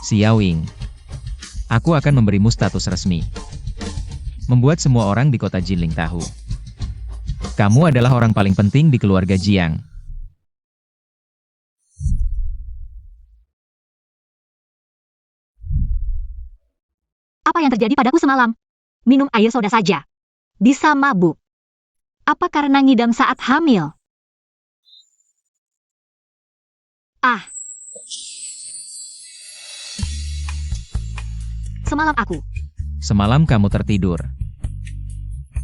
Xiaoying, aku akan memberimu status resmi. Membuat semua orang di kota Jinling tahu. Kamu adalah orang paling penting di keluarga Jiang. Apa yang terjadi padaku semalam? Minum air soda saja. Bisa mabuk. Apa karena ngidam saat hamil? Semalam kamu tertidur.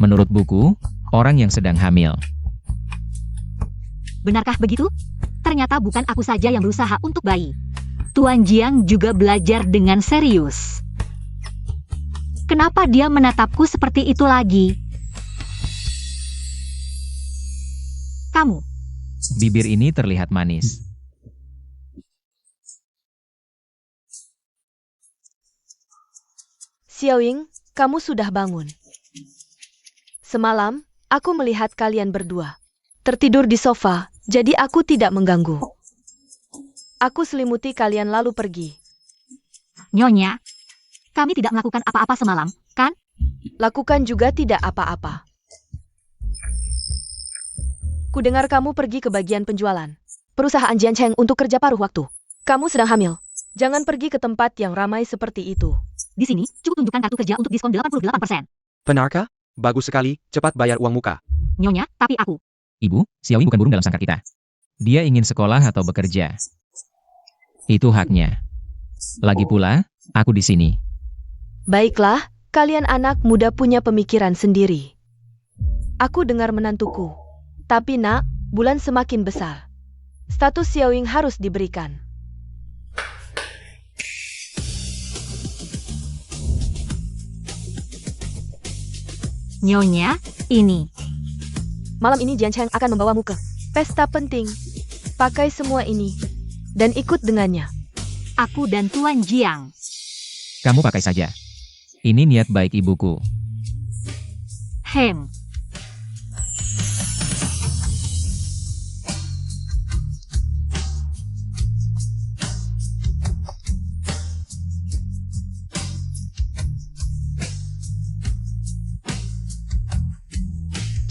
Menurut buku, orang yang sedang hamil. Benarkah begitu? Ternyata bukan aku saja yang berusaha untuk bayi. Tuan Jiang juga belajar dengan serius. Kenapa dia menatapku seperti itu lagi? Kamu, Bibir ini terlihat manis. Xiaoying, kamu sudah bangun. Semalam, aku melihat kalian berdua tertidur di sofa, jadi aku tidak mengganggu. Aku selimuti kalian lalu pergi. Nyonya, kami tidak melakukan apa-apa semalam, kan? Lakukan juga tidak apa-apa. Kudengar kamu pergi ke bagian penjualan perusahaan Jian Cheng untuk kerja paruh waktu. Kamu sedang hamil. Jangan pergi ke tempat yang ramai seperti itu. Di sini, cukup tunjukkan kartu kerja untuk diskon 88%. Benarkah? Bagus sekali, cepat bayar uang muka. Nyonya, tapi aku. Ibu, Xiaoying bukan burung dalam sangkar kita. Dia ingin sekolah atau bekerja. Itu haknya. Lagi pula, aku di sini. Baiklah, kalian anak muda punya pemikiran sendiri. Aku dengar menantuku. Tapi nak, bulan semakin besar. Status Xiaoying harus diberikan. Nyonya, ini. Malam ini Jian Cheng akan membawamu ke pesta penting. Pakai semua ini dan ikut dengannya. Aku dan Tuan Jiang. Kamu pakai saja. Ini niat baik ibuku. Hem.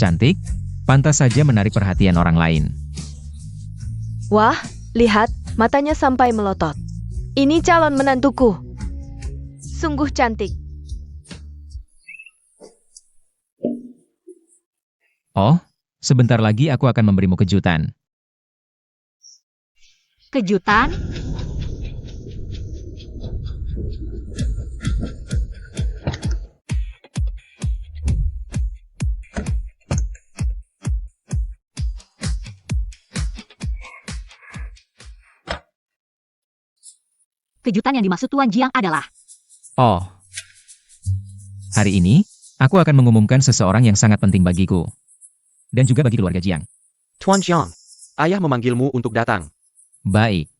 Cantik, pantas saja menarik perhatian orang lain. Wah, lihat, matanya sampai melotot. Ini calon menantuku. Sungguh cantik. Oh, sebentar lagi aku akan memberimu kejutan. Kejutan? Kejutan yang dimaksud Tuan Jiang adalah Oh. Hari ini, aku akan mengumumkan seseorang yang sangat penting bagiku. Dan juga bagi keluarga Jiang. Tuan Jiang, ayah memanggilmu untuk datang. Baik.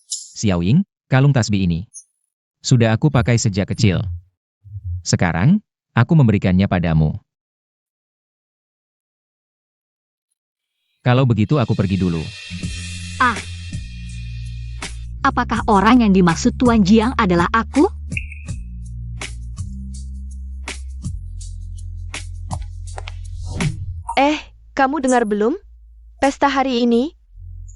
Xiaoying, kalung tasbih ini. Sudah aku pakai sejak kecil. Sekarang, aku memberikannya padamu. Kalau begitu aku pergi dulu. Apakah orang yang dimaksud Tuan Jiang adalah aku? Kamu dengar belum? Pesta hari ini,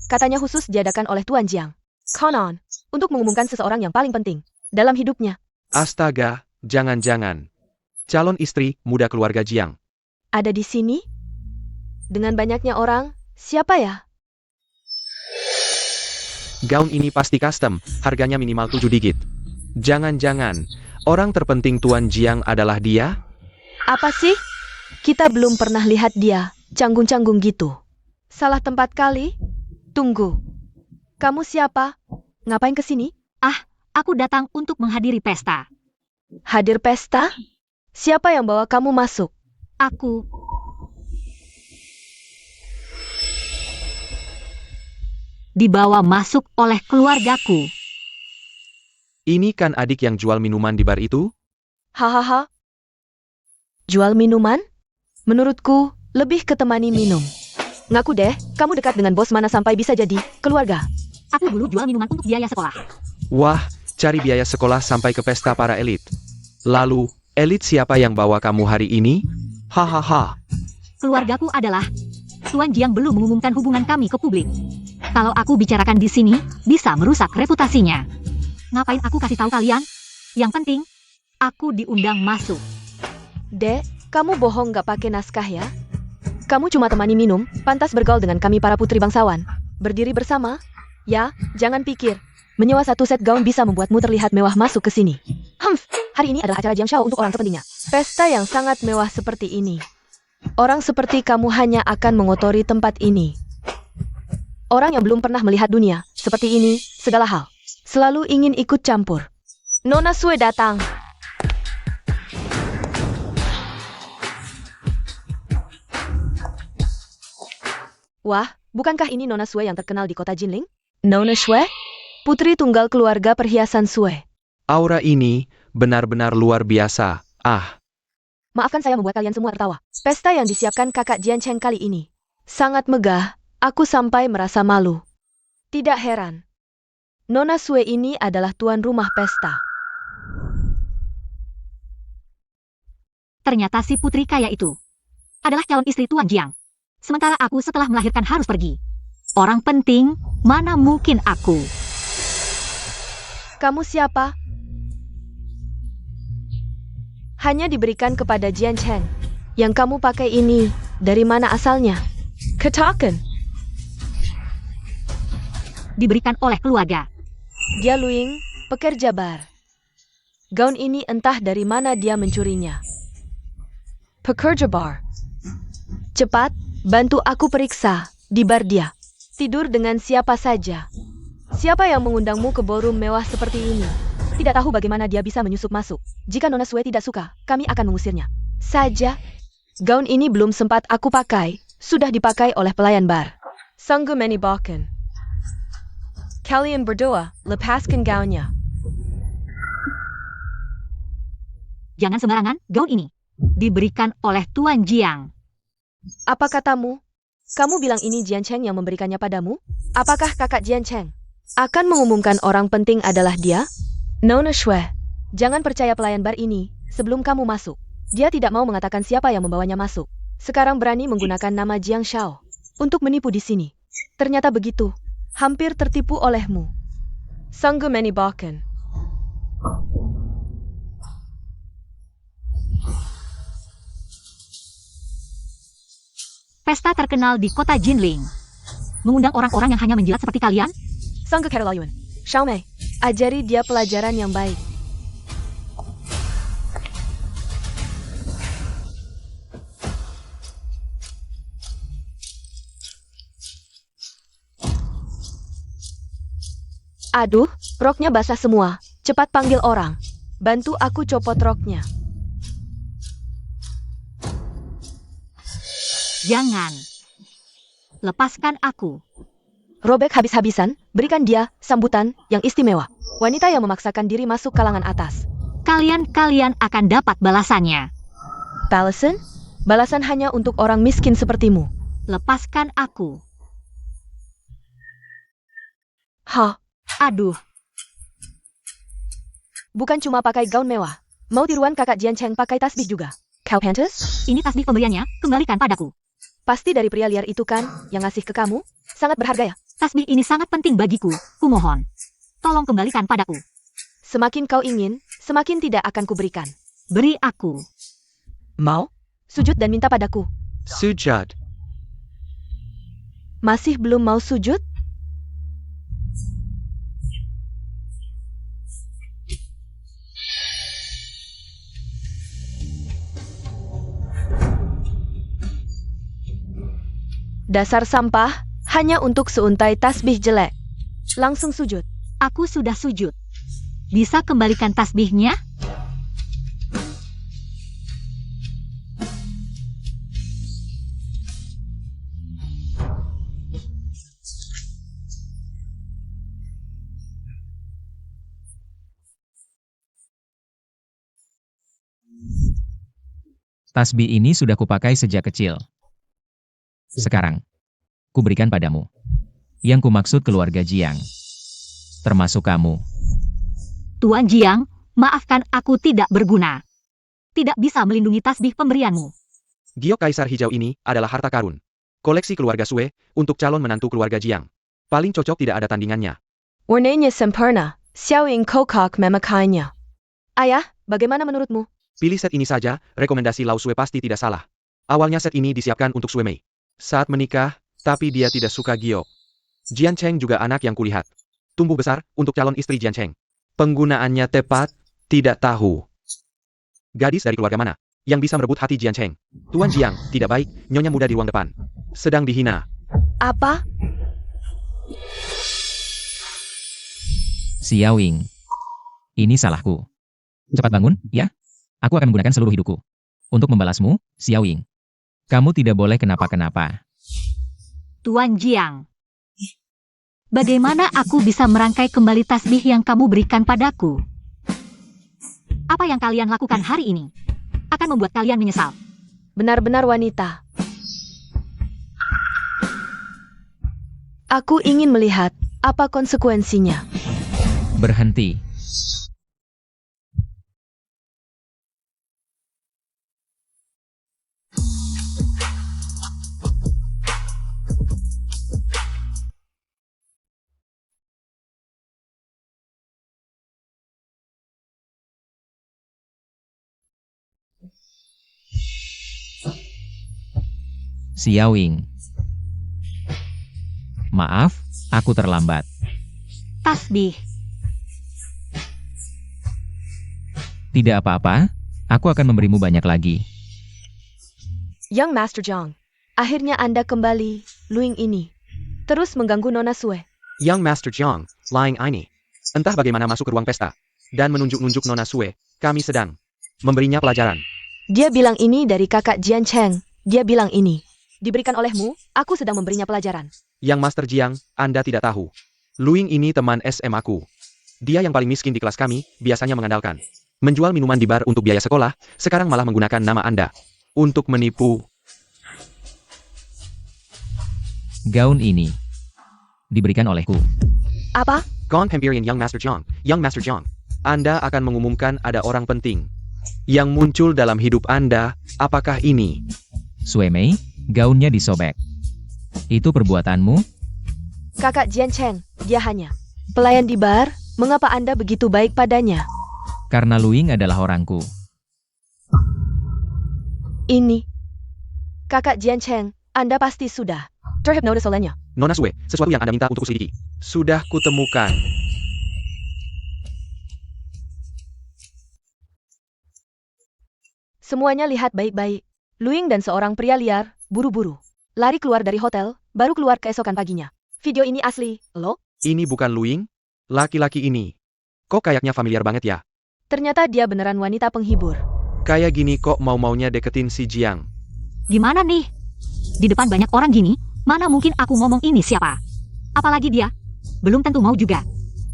katanya khusus diadakan oleh Tuan Jiang. Konon, untuk mengumumkan seseorang yang paling penting dalam hidupnya. Astaga, jangan-jangan. Calon istri muda keluarga Jiang. Ada di sini? Dengan banyaknya orang, siapa ya? Gaun ini pasti custom, harganya minimal 7 digit. Jangan-jangan, orang terpenting Tuan Jiang adalah dia? Apa sih? Kita belum pernah lihat dia, canggung-canggung gitu. Salah tempat kali? Tunggu. Kamu siapa? Ngapain kesini? Aku datang untuk menghadiri pesta. Hadir pesta? Siapa yang bawa kamu masuk? Aku dibawa masuk oleh keluargaku. Ini kan adik yang jual minuman di bar itu? Hahaha. Jual minuman? Menurutku, lebih ke temani minum. Ngaku deh, kamu dekat dengan bos mana sampai bisa jadi keluarga. Aku dulu jual minuman untuk biaya sekolah. Wah, cari biaya sekolah sampai ke pesta para elit. Lalu, elit siapa yang bawa kamu hari ini? Hahaha. Keluargaku adalah Tuan Jiang belum mengumumkan hubungan kami ke publik. Kalau aku bicarakan di sini, bisa merusak reputasinya. Ngapain aku kasih tahu kalian? Yang penting, aku diundang masuk. Dek, kamu bohong gak pakai naskah ya? Kamu cuma temani minum, pantas bergaul dengan kami para putri bangsawan. Berdiri bersama? Ya, jangan pikir. Menyewa satu set gaun bisa membuatmu terlihat mewah masuk ke sini. Hari ini adalah acara Jiang Shao untuk orang sepentingnya. Pesta yang sangat mewah seperti ini. Orang seperti kamu hanya akan mengotori tempat ini. Orang yang belum pernah melihat dunia, seperti ini, segala hal. Selalu ingin ikut campur. Nona Sue datang. Wah, bukankah ini Nona Sue yang terkenal di kota Jinling? Nona Sue? Putri tunggal keluarga perhiasan Sue. Aura ini benar-benar luar biasa. Maafkan saya membuat kalian semua tertawa. Pesta yang disiapkan kakak Jian Cheng kali ini sangat megah, aku sampai merasa malu. Tidak heran. Nona Sue ini adalah tuan rumah pesta. Ternyata si putri kaya itu adalah calon istri Tuan Jiang. Sementara aku setelah melahirkan harus pergi. Orang penting, mana mungkin aku? Kamu siapa? Hanya diberikan kepada Jian Cheng. Yang kamu pakai ini, dari mana asalnya? Katakan. Diberikan oleh keluarga. Dia Luing, pekerja bar. Gaun ini entah dari mana dia mencurinya. Pekerja bar. Cepat, bantu aku periksa di bar dia. Tidur dengan siapa saja. Siapa yang mengundangmu ke ballroom mewah seperti ini? Tidak tahu bagaimana dia bisa menyusup masuk. Jika Nona Sue tidak suka, kami akan mengusirnya. Saja. Gaun ini belum sempat aku pakai, sudah dipakai oleh pelayan bar. Sungguh menyebalkan. Kalian berdua, lepaskan gaunnya. Jangan sembarangan, gaun ini diberikan oleh Tuan Jiang. Apa katamu? Kamu bilang ini Jian Cheng yang memberikannya padamu? Apakah kakak Jian Cheng akan mengumumkan orang penting adalah dia? Nona Sue, jangan percaya pelayan bar ini sebelum kamu masuk. Dia tidak mau mengatakan siapa yang membawanya masuk. Sekarang berani menggunakan nama Jiang Shao untuk menipu di sini. Ternyata begitu. Hampir tertipu olehmu. Sungguh menyebalkan. Pesta terkenal di kota Jinling. Mengundang orang-orang yang hanya menjilat seperti kalian? Sungguh keterlaluan. Xiaomei, ajari dia pelajaran yang baik. Aduh, roknya basah semua. Cepat panggil orang. Bantu aku copot roknya. Jangan. Lepaskan aku. Robek habis-habisan, berikan dia sambutan yang istimewa. Wanita yang memaksakan diri masuk kalangan atas. Kalian akan dapat balasannya. Balasan? Balasan hanya untuk orang miskin sepertimu. Lepaskan aku. Hah? Aduh, Bukan cuma pakai gaun mewah. Mau tiruan kakak Jian Cheng pakai tasbih juga. Kau pantas? ini tasbih pemberiannya, kembalikan padaku. Pasti dari pria liar itu kan, yang ngasih ke kamu? Sangat berharga ya? Tasbih ini sangat penting bagiku, kumohon. Tolong kembalikan padaku. Semakin kau ingin, semakin tidak akan kuberikan. Beri aku. Mau? Sujud dan minta padaku. Sujud. Masih belum mau sujud? Dasar sampah, hanya untuk seuntai tasbih jelek. Langsung sujud. Aku sudah sujud. Bisa kembalikan tasbihnya? Tasbih ini sudah kupakai sejak kecil. Sekarang, kuberikan padamu. Yang kumaksud keluarga Jiang. Termasuk kamu. Tuan Jiang, maafkan aku tidak berguna. Tidak bisa melindungi tasbih pemberianmu. Giok Kaisar Hijau ini adalah harta karun. Koleksi keluarga Sue, untuk calon menantu keluarga Jiang. Paling cocok tidak ada tandingannya. Warnanya sempurna. Xiaoying kokok memakainya. Ayah, bagaimana menurutmu? Pilih set ini saja, rekomendasi Lau Sue pasti tidak salah. Awalnya set ini disiapkan untuk Sue Mei. Saat menikah, tapi dia tidak suka Giok. Jian Cheng juga anak yang kulihat. Tumbuh besar, untuk calon istri Jian Cheng. Penggunaannya tepat, tidak tahu. Gadis dari keluarga mana yang bisa merebut hati Jian Cheng? Tuan Jiang, tidak baik, nyonya muda di ruang depan. Sedang dihina. Apa? Xiaoying. Ini salahku. Cepat bangun, ya? Aku akan menggunakan seluruh hidupku. Untuk membalasmu, Xiaoying. Kamu tidak boleh kenapa-kenapa. Tuan Jiang. Bagaimana aku bisa merangkai kembali tasbih yang kamu berikan padaku? Apa yang kalian lakukan hari ini akan membuat kalian menyesal. Benar-benar wanita. Aku ingin melihat apa konsekuensinya. Berhenti. Xiaoying. Maaf, aku terlambat. Tasbih. Tidak apa-apa, aku akan memberimu banyak lagi. Young Master Jiang, akhirnya Anda kembali, Luing ini. Terus mengganggu Nona Sue. Young Master Jiang, Lying ini. Entah bagaimana masuk ke ruang pesta. Dan menunjuk-nunjuk Nona Sue, kami sedang memberinya pelajaran. Dia bilang ini dari kakak Jian Cheng. Dia bilang ini. Diberikan olehmu, aku sedang memberinya pelajaran. Yang Master Jiang, Anda tidak tahu. Luing ini teman SM aku. Dia yang paling miskin di kelas kami, biasanya mengandalkan menjual minuman di bar untuk biaya sekolah, sekarang malah menggunakan nama Anda untuk menipu. Gaun ini diberikan olehku. Apa? Gone Empyrean Young Master Jiang, Young Master Jiang. Anda akan mengumumkan ada orang penting yang muncul dalam hidup Anda. Apakah ini? Sue Mei, gaunnya disobek. Itu perbuatanmu? Kakak Jian Cheng, dia hanya pelayan di bar. Mengapa Anda begitu baik padanya? Karena Luing adalah orangku. Ini. Kakak Jian Cheng, Anda pasti sudah terhipnotis olehnya. Nona Sue, sesuatu yang Anda minta untuk kuselidiki. Sudah kutemukan. Semuanya lihat baik-baik. Luing dan seorang pria liar, buru-buru. Lari keluar dari hotel, baru keluar keesokan paginya. Video ini asli, lo? Ini bukan Luing? Laki-laki ini. Kok kayaknya familiar banget ya? Ternyata dia beneran wanita penghibur. Kayak gini kok mau-maunya deketin si Jiang. Gimana nih? Di depan banyak orang gini, mana mungkin aku ngomong ini siapa? Apalagi dia. Belum tentu mau juga.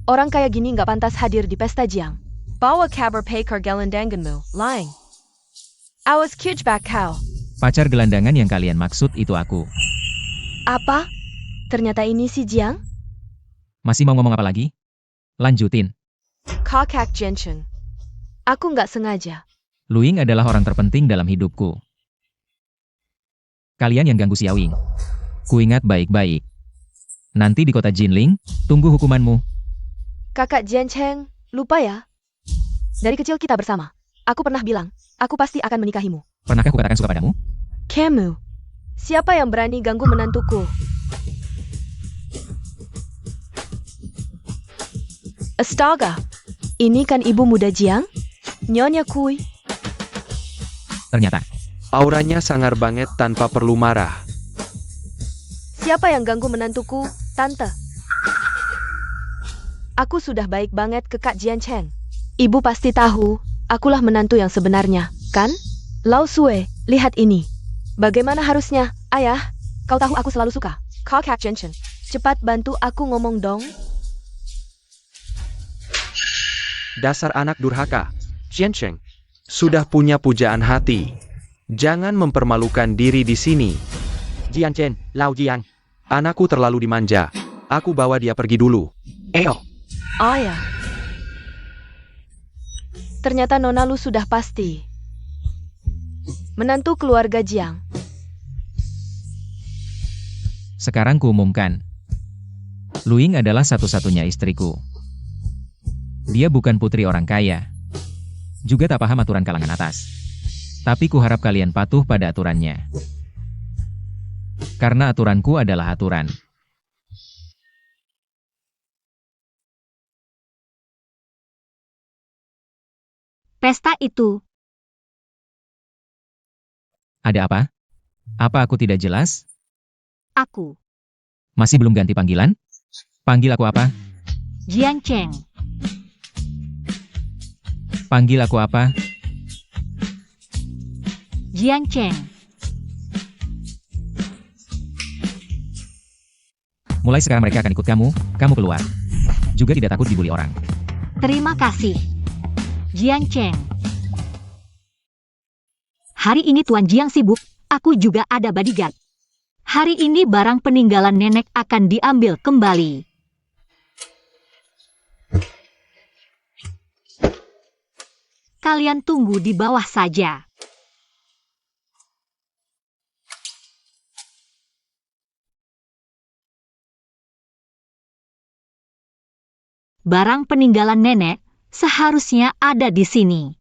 Orang kayak gini nggak pantas hadir di pesta Jiang. Bawa kabar pekar gelandanganmu, lying. Awas kijbak kau. Pacar gelandangan yang kalian maksud itu aku. Apa? Ternyata ini si Jiang? Masih mau ngomong apa lagi? Lanjutin. Kakak Jencheng. Aku nggak sengaja. Luing adalah orang terpenting dalam hidupku. Kalian yang ganggu Xiaoying. Kuingat baik-baik. Nanti di kota Jinling, tunggu hukumanmu. Kakak Jencheng, lupa ya? Dari kecil kita bersama. Aku pernah bilang, aku pasti akan menikahimu. Pernahkah kukatakan suka padamu? Kamu. Siapa yang berani ganggu menantuku? Astaga. Ini kan ibu muda Jiang? Nyonya Kui. Ternyata. Auranya sangar banget tanpa perlu marah. Siapa yang ganggu menantuku, Tante? Aku sudah baik banget ke Kak Jiancheng. Ibu pasti tahu, akulah menantu yang sebenarnya, kan? Lao Sue, lihat ini. Bagaimana harusnya, Ayah? Kau tahu aku selalu suka. Kak Jiancheng, cepat bantu aku ngomong dong. Dasar anak durhaka. Jiancheng, sudah punya pujaan hati. Jangan mempermalukan diri di sini. Jiancheng, Lao Jiang. Anakku terlalu dimanja. Aku bawa dia pergi dulu. Eyo. Ayah. Ternyata Nona Lu sudah pasti. Menantu keluarga Jiang. Sekarang kuumumkan. Luing adalah satu-satunya istriku. Dia bukan putri orang kaya. Juga tak paham aturan kalangan atas. Tapi kuharap kalian patuh pada aturannya. Karena aturanku adalah aturan. Pesta itu. Ada apa? Apa aku tidak jelas? Aku. Masih belum ganti panggilan? Panggil aku apa? Jiancheng. Panggil aku apa? Jiancheng. Mulai sekarang mereka akan ikut kamu, kamu keluar. Juga tidak takut dibully orang. Terima kasih. Jiancheng. Hari ini Tuan Jiang sibuk, aku juga ada bodyguard. Hari ini barang peninggalan nenek akan diambil kembali. Kalian tunggu di bawah saja. Barang peninggalan nenek seharusnya ada di sini.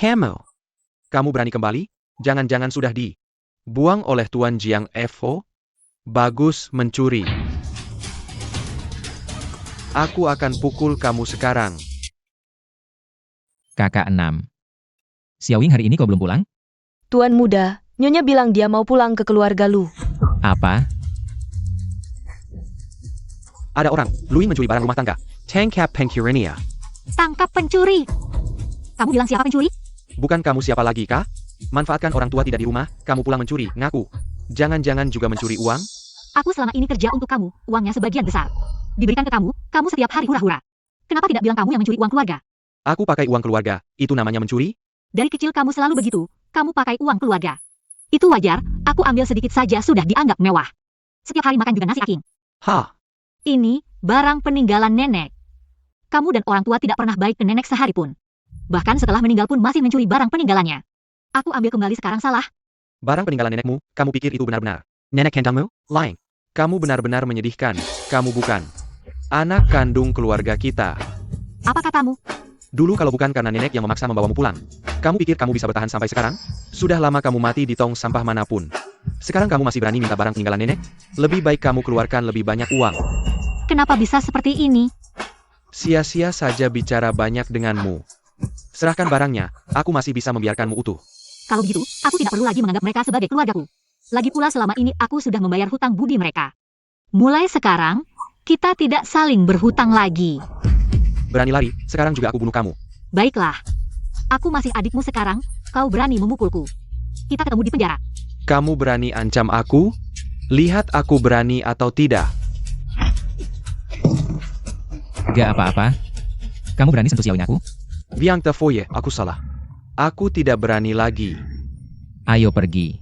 Camel. Kamu berani kembali? Jangan-jangan sudah dibuang oleh Tuan Jiang FO? Bagus mencuri. Aku akan pukul kamu sekarang. Kakak 6. Xiaoying hari ini kau belum pulang? Tuan muda, Nyonya bilang dia mau pulang ke keluarga Lu. Apa? Ada orang, Luing mencuri barang rumah tangga. Tangkap Pengkirinia. Tangkap pencuri. Kamu bilang siapa pencuri? Bukan kamu siapa lagi, kah? Manfaatkan orang tua tidak di rumah, kamu pulang mencuri, ngaku. Jangan-jangan juga mencuri uang? Aku selama ini kerja untuk kamu, uangnya sebagian besar. Diberikan ke kamu setiap hari hura-hura. Kenapa tidak bilang kamu yang mencuri uang keluarga? Aku pakai uang keluarga, itu namanya mencuri? Dari kecil kamu selalu begitu, kamu pakai uang keluarga. Itu wajar, aku ambil sedikit saja sudah dianggap mewah. Setiap hari makan juga nasi aking. Hah? Ini, barang peninggalan nenek. Kamu dan orang tua tidak pernah baik ke nenek sehari pun. Bahkan setelah meninggal pun masih mencuri barang peninggalannya. Aku ambil kembali sekarang salah. Barang peninggalan nenekmu, kamu pikir itu benar-benar? Nenek kentangmu? Lying. Kamu benar-benar menyedihkan, kamu bukan anak kandung keluarga kita. Apa katamu? Dulu kalau bukan karena nenek yang memaksa membawamu pulang, kamu pikir kamu bisa bertahan sampai sekarang? Sudah lama kamu mati di tong sampah manapun. Sekarang kamu masih berani minta barang peninggalan nenek? Lebih baik kamu keluarkan lebih banyak uang. Kenapa bisa seperti ini? Sia-sia saja bicara banyak denganmu. Serahkan barangnya, aku masih bisa membiarkanmu utuh. Kalau begitu, aku tidak perlu lagi menganggap mereka sebagai keluargaku. Lagi pula selama ini aku sudah membayar hutang budi mereka. Mulai sekarang, kita tidak saling berhutang lagi. Berani lari, sekarang juga aku bunuh kamu. Baiklah. Aku masih adikmu sekarang, kau berani memukulku. Kita ketemu di penjara. Kamu berani ancam aku? Lihat aku berani atau tidak. Gak apa-apa. Kamu berani sentuh Xiaoying aku? Biang Tefoye, aku salah. Aku tidak berani lagi. Ayo pergi.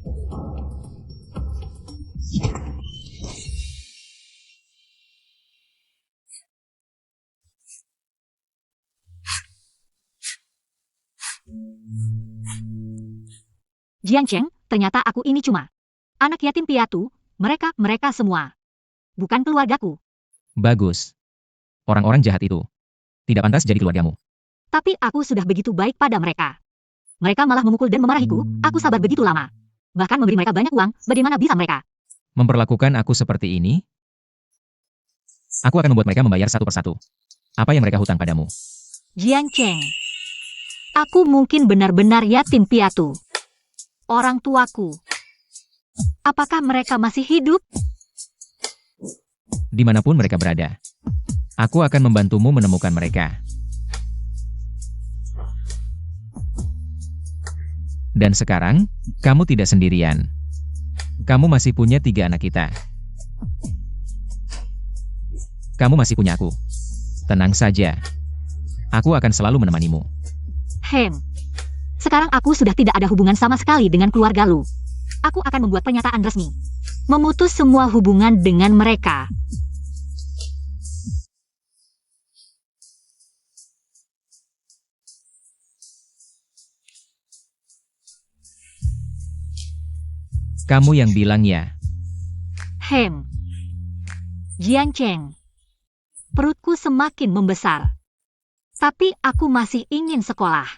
Jiang Cheng, ternyata aku ini cuma anak yatim piatu, mereka semua. Bukan keluargaku. Bagus. Orang-orang jahat itu tidak pantas jadi keluargamu. Tapi aku sudah begitu baik pada mereka. Mereka malah memukul dan memarahiku, aku sabar begitu lama. Bahkan memberi mereka banyak uang, bagaimana bisa mereka? Memperlakukan aku seperti ini? Aku akan membuat mereka membayar satu persatu. Apa yang mereka hutang padamu? Jiang Cheng. Aku mungkin benar-benar yatim piatu. Orang tuaku. Apakah mereka masih hidup? Dimanapun mereka berada. Aku akan membantumu menemukan mereka. Dan sekarang, kamu tidak sendirian. Kamu masih punya 3 anak kita. Kamu masih punya aku. Tenang saja. Aku akan selalu menemanimu. Sekarang aku sudah tidak ada hubungan sama sekali dengan keluarga lu. Aku akan membuat pernyataan resmi. Memutus semua hubungan dengan mereka. Kamu yang bilang ya. Jiang Cheng. Perutku semakin membesar. Tapi aku masih ingin sekolah.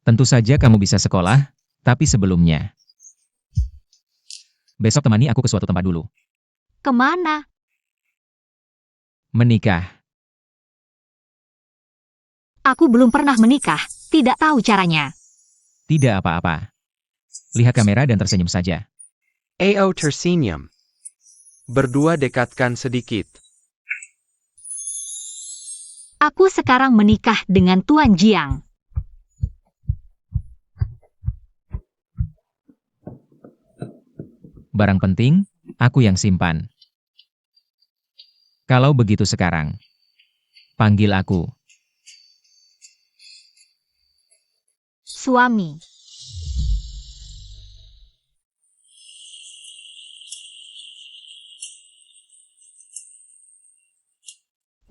Tentu saja kamu bisa sekolah, tapi sebelumnya. Besok temani aku ke suatu tempat dulu. Kemana? Menikah. Aku belum pernah menikah, tidak tahu caranya. Tidak apa-apa. Lihat kamera dan tersenyum saja. Ao tersenyum. Berdua dekatkan sedikit. Aku sekarang menikah dengan Tuan Jiang. Barang penting, aku yang simpan. Kalau begitu sekarang, panggil aku. Suami.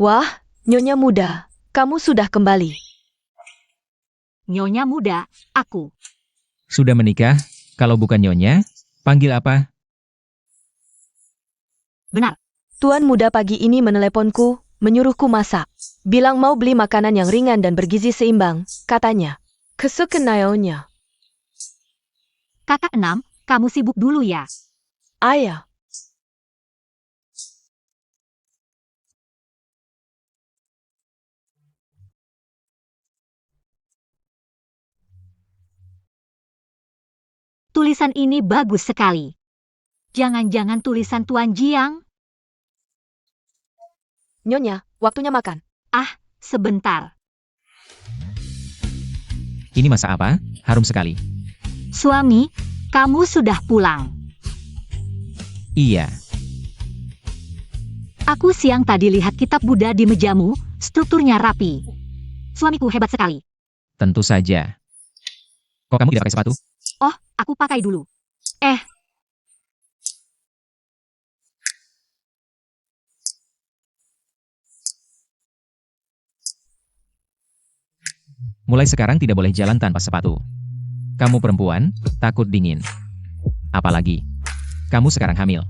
Wah, Nyonya muda, kamu sudah kembali. Nyonya muda, aku. Sudah menikah? Kalau bukan nyonya, panggil apa? Benar. Tuan muda pagi ini meneleponku, menyuruhku masak. Bilang mau beli makanan yang ringan dan bergizi seimbang, katanya. Kesukaannya. Kakak 6, kamu sibuk dulu ya. Ayah. Tulisan ini bagus sekali. Jangan-jangan tulisan Tuan Jiang? Nyonya, waktunya makan. Sebentar. Ini masak apa? Harum sekali. Suami, kamu sudah pulang. Iya. Aku siang tadi lihat kitab Buddha di mejamu, strukturnya rapi. Suamiku hebat sekali. Tentu saja. Kok kamu tidak pakai sepatu? Oh, aku pakai dulu. Mulai sekarang tidak boleh jalan tanpa sepatu. Kamu perempuan, takut dingin. Apalagi, kamu sekarang hamil.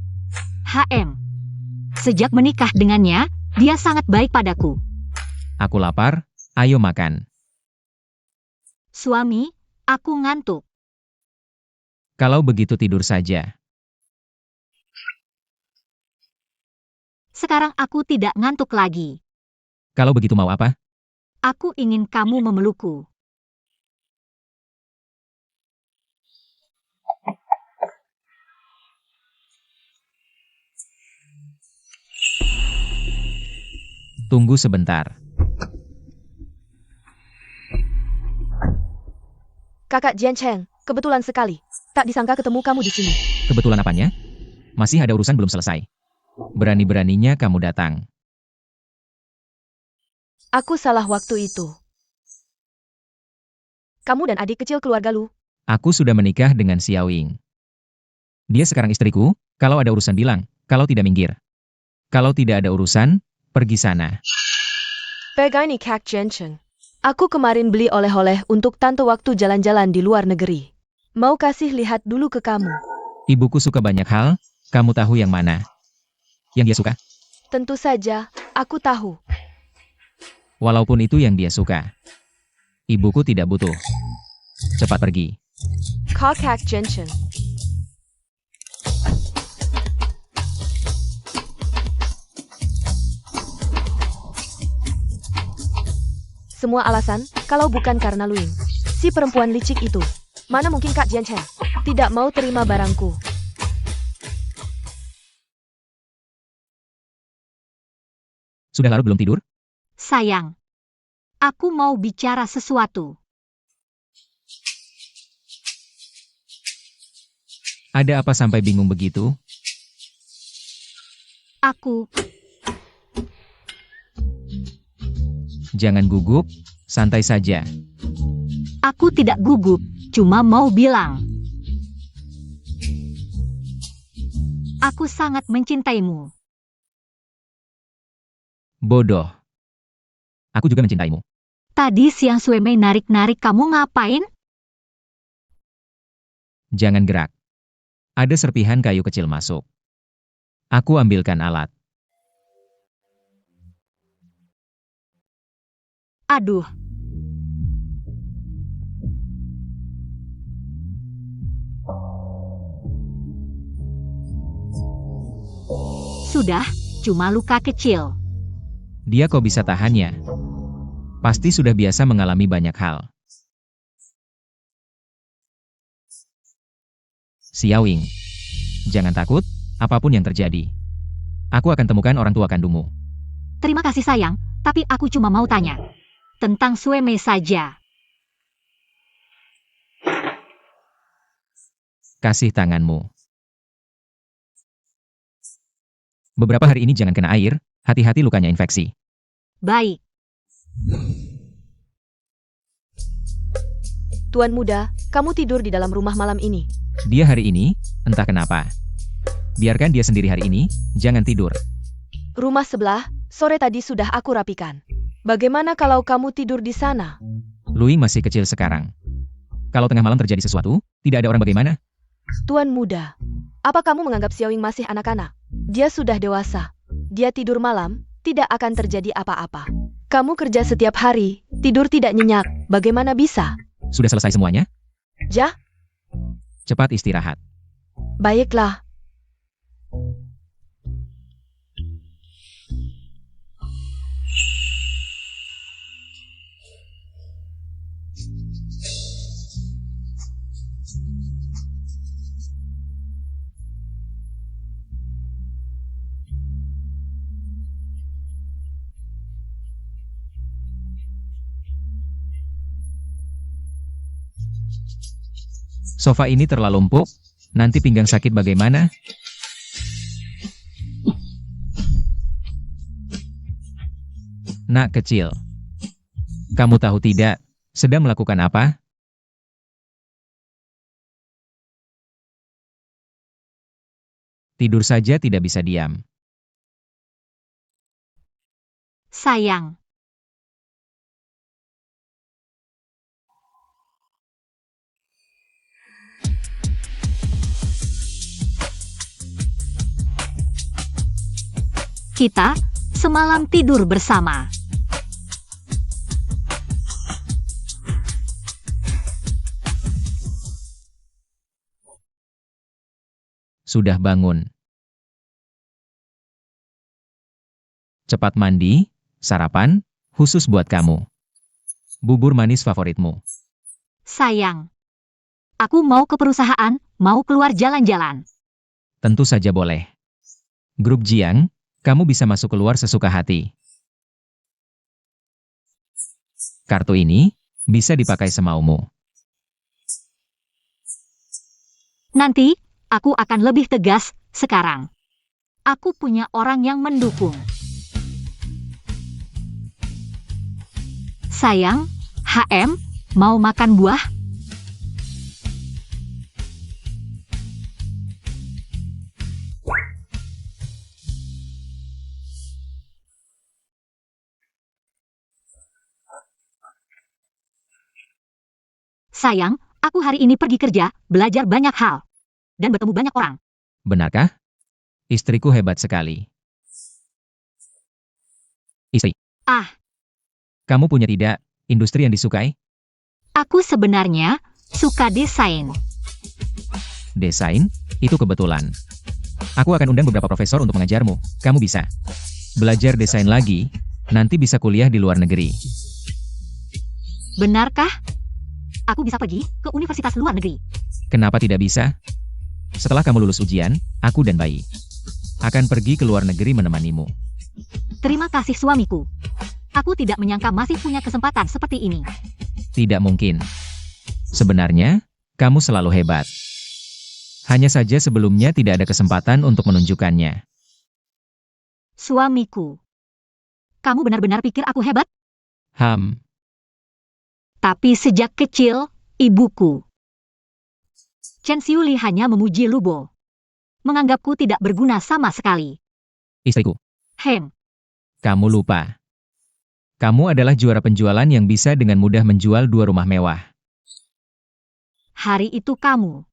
Sejak menikah dengannya, dia sangat baik padaku. Aku lapar, ayo makan. Suami, aku ngantuk. Kalau begitu tidur saja. Sekarang aku tidak ngantuk lagi. Kalau begitu mau apa? Aku ingin kamu memelukku. Tunggu sebentar. Kakak Jian Cheng, kebetulan sekali. Tak disangka ketemu kamu di sini. Kebetulan apanya? Masih ada urusan belum selesai. Berani-beraninya kamu datang. Aku salah waktu itu. Kamu dan adik kecil keluarga Lu. Aku sudah menikah dengan Xiaoying. Dia sekarang istriku, kalau ada urusan bilang, kalau tidak minggir. Kalau tidak ada urusan, pergi sana. Begini Kak Jian Cheng. Aku kemarin beli oleh-oleh untuk tante waktu jalan-jalan di luar negeri. Mau kasih lihat dulu ke kamu. Ibuku suka banyak hal, kamu tahu yang mana? Yang dia suka? Tentu saja, aku tahu. Walaupun itu yang dia suka. Ibuku tidak butuh. Cepat pergi. Kak Jian Cheng. Semua alasan, kalau bukan karena Luing. Si perempuan licik itu. Mana mungkin Kak Jian Cheng tidak mau terima barangku. Sudah larut belum tidur? Sayang, aku mau bicara sesuatu. Ada apa sampai bingung begitu? Aku, Jangan gugup, santai saja. aku tidak gugup, cuma mau bilang. Aku sangat mencintaimu. Bodoh. Aku juga mencintaimu. Tadi siang Suemei narik-narik kamu ngapain? Jangan gerak. Ada serpihan kayu kecil masuk. Aku ambilkan alat. Aduh. Sudah, cuma luka kecil. Dia kok bisa tahannya? Pasti sudah biasa mengalami banyak hal. Xiaoying, jangan takut, apapun yang terjadi. Aku akan temukan orang tua kandungmu. Terima kasih sayang, tapi aku cuma mau tanya. Tentang Suemei saja. Kasih tanganmu. Beberapa hari ini jangan kena air, hati-hati lukanya infeksi. Baik. Tuan muda, kamu tidur di dalam rumah malam ini. Dia hari ini, entah kenapa. Biarkan dia sendiri hari ini, jangan tidur. Rumah sebelah, sore tadi sudah aku rapikan. Bagaimana kalau kamu tidur di sana? Lui masih kecil sekarang. Kalau tengah malam terjadi sesuatu, tidak ada orang bagaimana? Tuan muda, apa kamu menganggap Xiaoying masih anak-anak? Dia sudah dewasa. Dia tidur malam, tidak akan terjadi apa-apa. Kamu kerja setiap hari, tidur tidak nyenyak, bagaimana bisa? Sudah selesai semuanya? Jah, Cepat istirahat. baiklah. Sofa ini terlalu empuk, nanti pinggang sakit bagaimana? Nak kecil. Kamu tahu tidak, sedang melakukan apa? Tidur saja tidak bisa diam. Sayang. Kita semalam tidur bersama. Sudah bangun. Cepat mandi, sarapan, khusus buat kamu. Bubur manis favoritmu. Sayang. Aku mau ke perusahaan, mau keluar jalan-jalan. Tentu saja boleh. Grup Jiang, kamu bisa masuk keluar sesuka hati. Kartu ini bisa dipakai semaumu. Nanti, aku akan lebih tegas sekarang. Aku punya orang yang mendukung. Sayang, HM, mau makan buah? Sayang, aku hari ini pergi kerja, belajar banyak hal, dan bertemu banyak orang. Benarkah? Istriku hebat sekali. Istri, Ah, kamu punya tidak industri yang disukai? aku sebenarnya suka desain. Desain? Itu kebetulan. Aku akan undang beberapa profesor untuk mengajarmu. Kamu bisa belajar desain lagi, nanti bisa kuliah di luar negeri. Benarkah? Aku bisa pergi ke universitas luar negeri. Kenapa tidak bisa? Setelah kamu lulus ujian, aku dan bayi akan pergi ke luar negeri menemanimu. Terima kasih suamiku. Aku tidak menyangka masih punya kesempatan seperti ini. Tidak mungkin. Sebenarnya, kamu selalu hebat. Hanya saja sebelumnya tidak ada kesempatan untuk menunjukkannya. Suamiku. Kamu benar-benar pikir aku hebat? Tapi sejak kecil, ibuku, Chen Xiuli hanya memuji Lubo. Menganggapku tidak berguna sama sekali. Istriku, Kamu lupa. Kamu adalah juara penjualan yang bisa dengan mudah menjual 2 rumah mewah. hari itu kamu.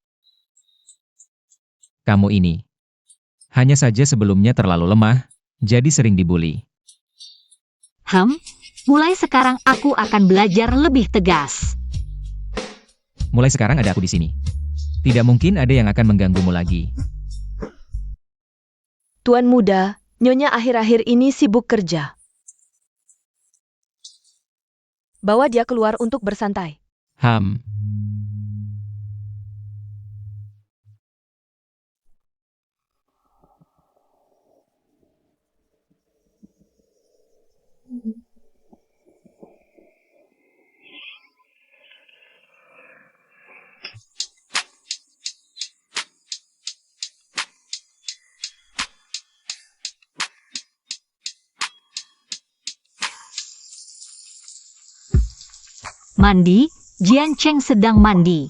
Kamu ini. Hanya saja sebelumnya terlalu lemah, jadi sering dibully. Mulai sekarang aku akan belajar lebih tegas. Mulai sekarang ada aku di sini. Tidak mungkin ada yang akan mengganggumu lagi. Tuan muda, Nyonya akhir-akhir ini sibuk kerja. Bawa dia keluar untuk bersantai. Mandi, Jian Cheng sedang mandi.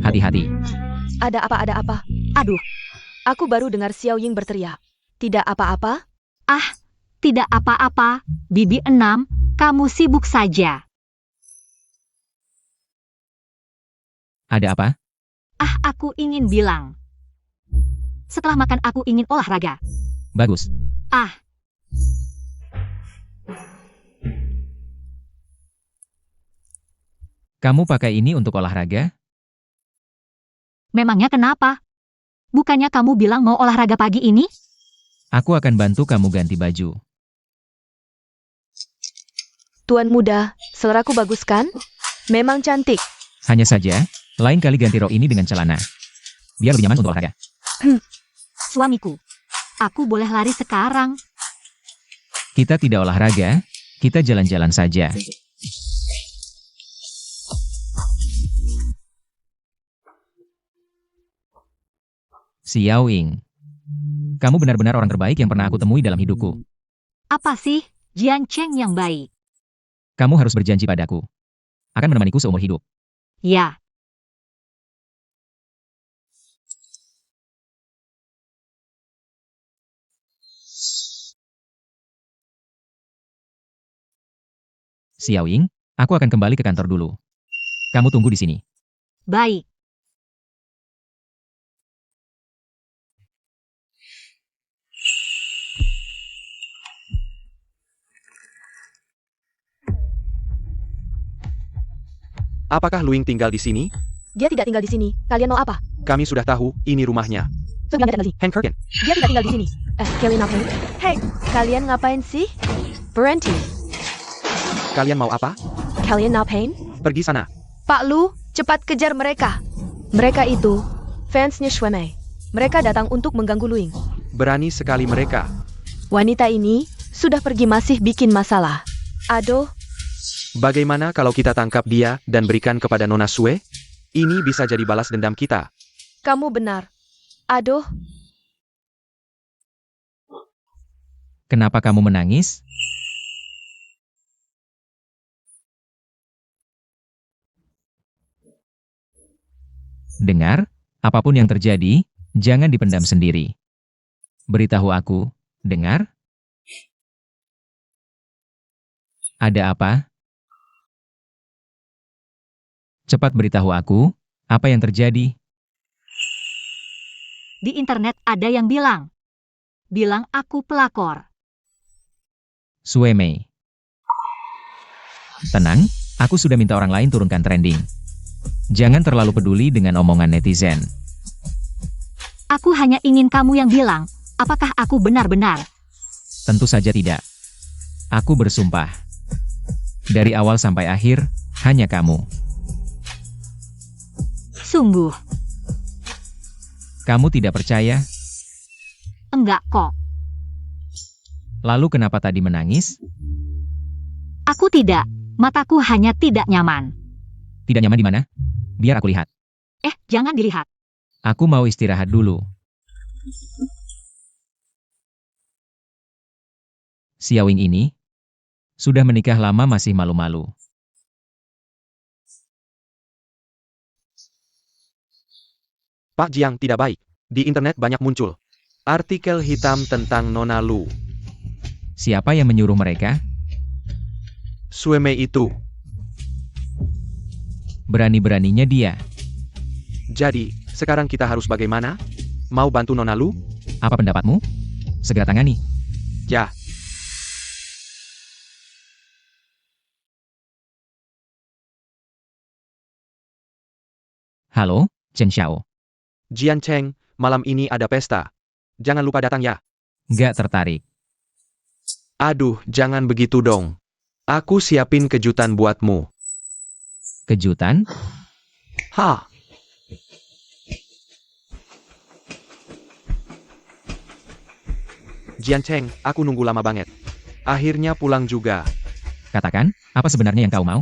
Hati-hati. Ada apa, ada apa? Aduh, Aku baru dengar Xiao Ying berteriak. Tidak apa-apa? tidak apa-apa, Bibi 6, kamu sibuk saja. Ada apa? Aku ingin bilang. Setelah makan aku ingin olahraga. Bagus. Kamu pakai ini untuk olahraga? Memangnya kenapa? Bukannya kamu bilang mau olahraga pagi ini? Aku akan bantu kamu ganti baju. Tuan muda, seleraku bagus kan? Memang cantik. Hanya saja, lain kali ganti rok ini dengan celana. Biar lebih nyaman untuk olahraga. Suamiku, aku boleh lari sekarang. Kita tidak olahraga, kita jalan-jalan saja. Xiao Ying. Kamu benar-benar orang terbaik yang pernah aku temui dalam hidupku. Apa sih, Jian Cheng yang baik? Kamu harus berjanji padaku. Akan menemaniku seumur hidup. Ya. Xiao Ying, aku akan kembali ke kantor dulu. Kamu tunggu di sini. Baik. Apakah Luing tinggal di sini? Dia tidak tinggal di sini. Kalian mau apa? Kami sudah tahu, ini rumahnya. Bilang dia tinggal di sini. Hank Kirkin. Dia tidak tinggal di sini. Kalian ngapain? Hey, kalian ngapain sih? Berhenti. Kalian mau apa? Kalian ngapain? Pergi sana. Pak Lu, cepat kejar mereka. Mereka itu fansnya Shuemei. Mereka datang untuk mengganggu Luing. Berani sekali mereka. Wanita ini sudah pergi masih bikin masalah. Aduh, Bagaimana kalau kita tangkap dia dan berikan kepada Nona Sue? Ini bisa jadi balas dendam kita. kamu benar. Aduh, Kenapa kamu menangis? Dengar, apapun yang terjadi, jangan dipendam sendiri. Beritahu aku, dengar? Ada apa? Cepat beritahu aku, apa yang terjadi? Di internet ada yang bilang aku pelakor. Suemei. Tenang, aku sudah minta orang lain turunkan trending. Jangan terlalu peduli dengan omongan netizen. Aku hanya ingin kamu yang bilang, apakah aku benar-benar. Tentu saja tidak. Aku bersumpah. Dari awal sampai akhir, hanya kamu. Sungguh, Kamu tidak percaya? enggak kok. Lalu kenapa tadi menangis? Aku tidak. Mataku hanya tidak nyaman. Tidak nyaman di mana? Biar aku lihat. Jangan dilihat. Aku mau istirahat dulu. Xiaowing ini sudah menikah lama masih malu-malu. Pak Jiang tidak baik. Di internet banyak muncul artikel hitam tentang Nona Lu. Siapa yang menyuruh mereka? Suemei itu. Berani-beraninya dia. Jadi, sekarang kita harus bagaimana? Mau bantu Nona Lu? Apa pendapatmu? Segera tangani. Ya. Halo, Chen Xiao. Jian Cheng, malam ini ada pesta. Jangan lupa datang ya. Gak tertarik. Aduh, jangan begitu dong. Aku siapin kejutan buatmu. Kejutan? Ha. Jian Cheng, aku nunggu lama banget. Akhirnya pulang juga. Katakan, apa sebenarnya yang kau mau?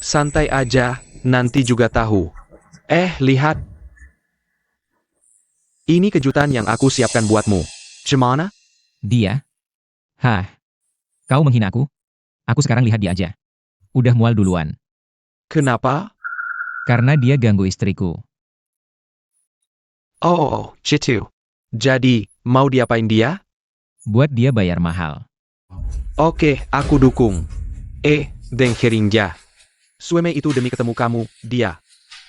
Santai aja, nanti juga tahu. Lihat. Ini kejutan yang aku siapkan buatmu. Gimana? Dia? Hah? Kau menghina aku? Aku sekarang lihat dia aja. Udah mual duluan. Kenapa? Karena dia ganggu istriku. Oh, Cicu. Jadi, mau diapain dia? Buat dia bayar mahal. Oke, aku dukung. Dengerin ya. Suemei itu demi ketemu kamu, dia.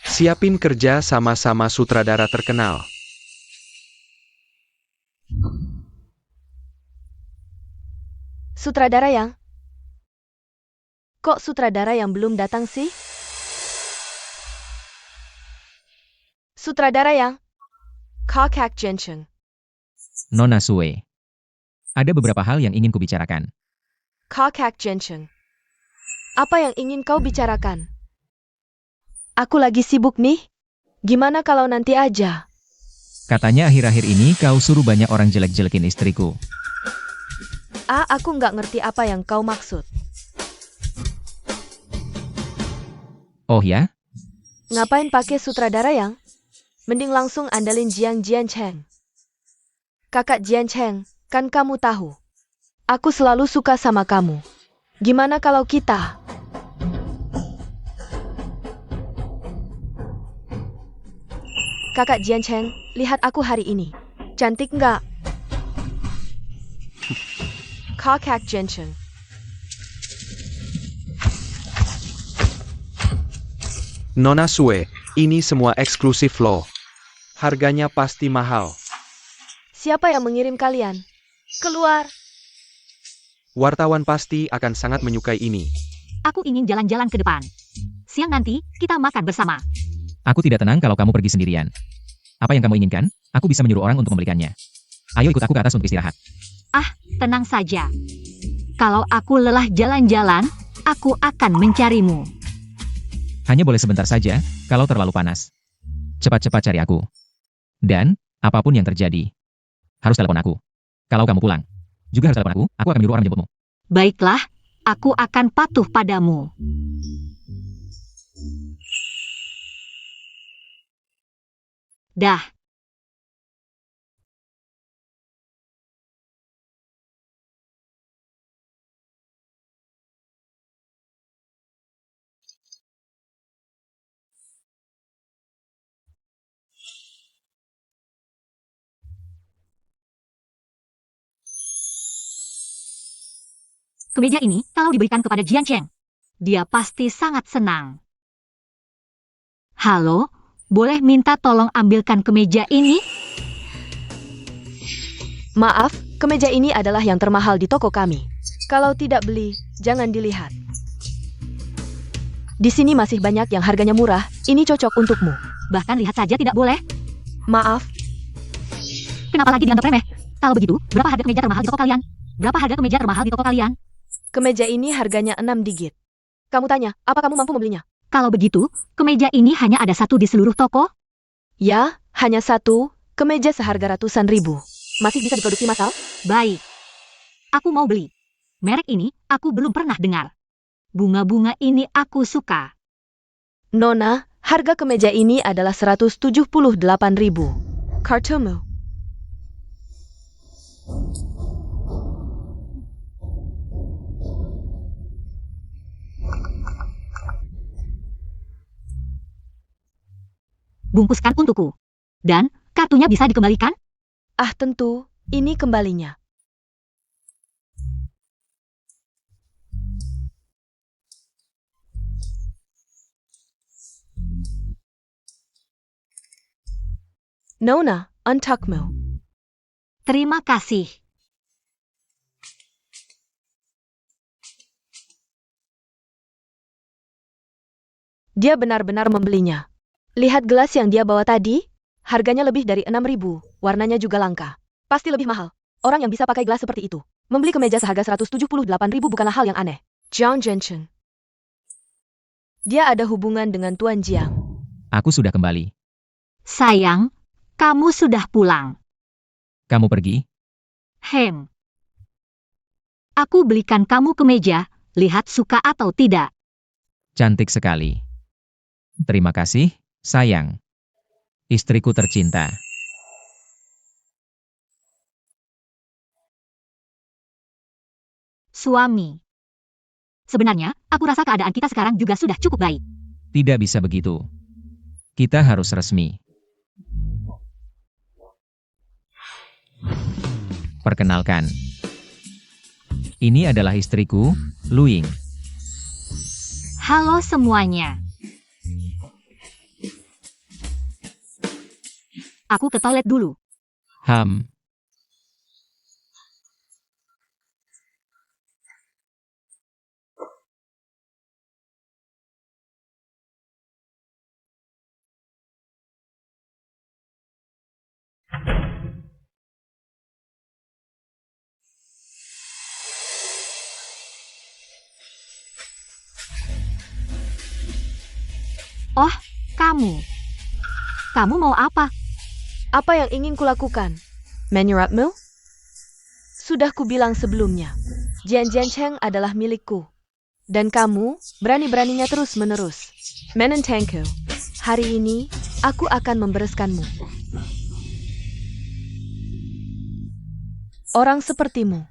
Siapin kerja sama-sama sutradara terkenal. sutradara yang... Kok sutradara yang belum datang sih? Sutradara yang... Kakak Jensen. Nona Sue. Ada beberapa hal yang ingin kubicarakan. Kakak Jensen. Apa yang ingin kau bicarakan? Aku lagi sibuk nih. Gimana kalau nanti aja? Katanya akhir-akhir ini kau suruh banyak orang jelek-jelekin istriku. Aku nggak ngerti apa yang kau maksud. Oh ya? Ngapain pakai sutradara yang? Mending langsung andalin Jian Cheng. Kakak Jian Cheng, kan kamu tahu. Aku selalu suka sama kamu. Gimana kalau kita? Kakak Jian Cheng, lihat aku hari ini. Cantik nggak? Kakak Jian Cheng. Nona Sue, ini semua eksklusif loh. Harganya pasti mahal. Siapa yang mengirim kalian? Keluar. Wartawan pasti akan sangat menyukai ini. Aku ingin jalan-jalan ke depan. Siang nanti, kita makan bersama. Aku tidak tenang kalau kamu pergi sendirian. Apa yang kamu inginkan, aku bisa menyuruh orang untuk membelikannya. Ayo ikut aku ke atas untuk istirahat. Tenang saja. Kalau aku lelah jalan-jalan, aku akan mencarimu. Hanya boleh sebentar saja, kalau terlalu panas. Cepat-cepat cari aku. Dan, apapun yang terjadi, harus telepon aku. Kalau kamu pulang, juga harus telepon aku akan menyuruh orang menjemputmu. Baiklah, aku akan patuh padamu. Dah. Kemeja ini, kalau diberikan kepada Jian Cheng, dia pasti sangat senang. Halo, boleh minta tolong ambilkan kemeja ini? Maaf, kemeja ini adalah yang termahal di toko kami. Kalau tidak beli, jangan dilihat. Di sini masih banyak yang harganya murah, ini cocok untukmu. Bahkan lihat saja tidak boleh. Maaf, Kenapa lagi dianggap remeh? Kalau begitu, berapa harga kemeja termahal di toko kalian? Berapa harga kemeja termahal di toko kalian? kemeja ini harganya 6 digit. Kamu tanya, apa kamu mampu membelinya? Kalau begitu, kemeja ini hanya ada satu di seluruh toko? Ya, hanya satu, kemeja seharga ratusan ribu. Masih bisa diproduksi massal? Baik. Aku mau beli. Merek ini, aku belum pernah dengar. Bunga-bunga ini aku suka. Nona, harga kemeja ini adalah 178 ribu. Kartumu. Bungkuskan untukku. Dan, kartunya bisa dikembalikan? Ah tentu, ini kembalinya. Nona, untuckmu. Terima kasih. Dia benar-benar membelinya. Lihat gelas yang dia bawa tadi, harganya lebih dari 6 ribu, warnanya juga langka. Pasti lebih mahal. Orang yang bisa pakai gelas seperti itu, membeli kemeja seharga 178 ribu bukanlah hal yang aneh. Jiang Zhenchen. Dia ada hubungan dengan Tuan Jiang. Aku sudah kembali. Sayang, kamu sudah pulang. Kamu pergi? Aku belikan kamu kemeja, lihat suka atau tidak. Cantik sekali. Terima kasih, sayang. Istriku tercinta. Suami. Sebenarnya, aku rasa keadaan kita sekarang juga sudah cukup baik. Tidak bisa begitu. Kita harus resmi. Perkenalkan. Ini adalah istriku, Luing. Halo semuanya. Aku ke toilet dulu. Ham. Oh, kamu. Kamu mau apa? Apa yang ingin kulakukan? Menyerapmu? Sudah kubilang sebelumnya, Jian Zhencheng adalah milikku. Dan kamu berani-beraninya terus-menerus menentangku. Hari ini, aku akan membereskanmu. Orang sepertimu,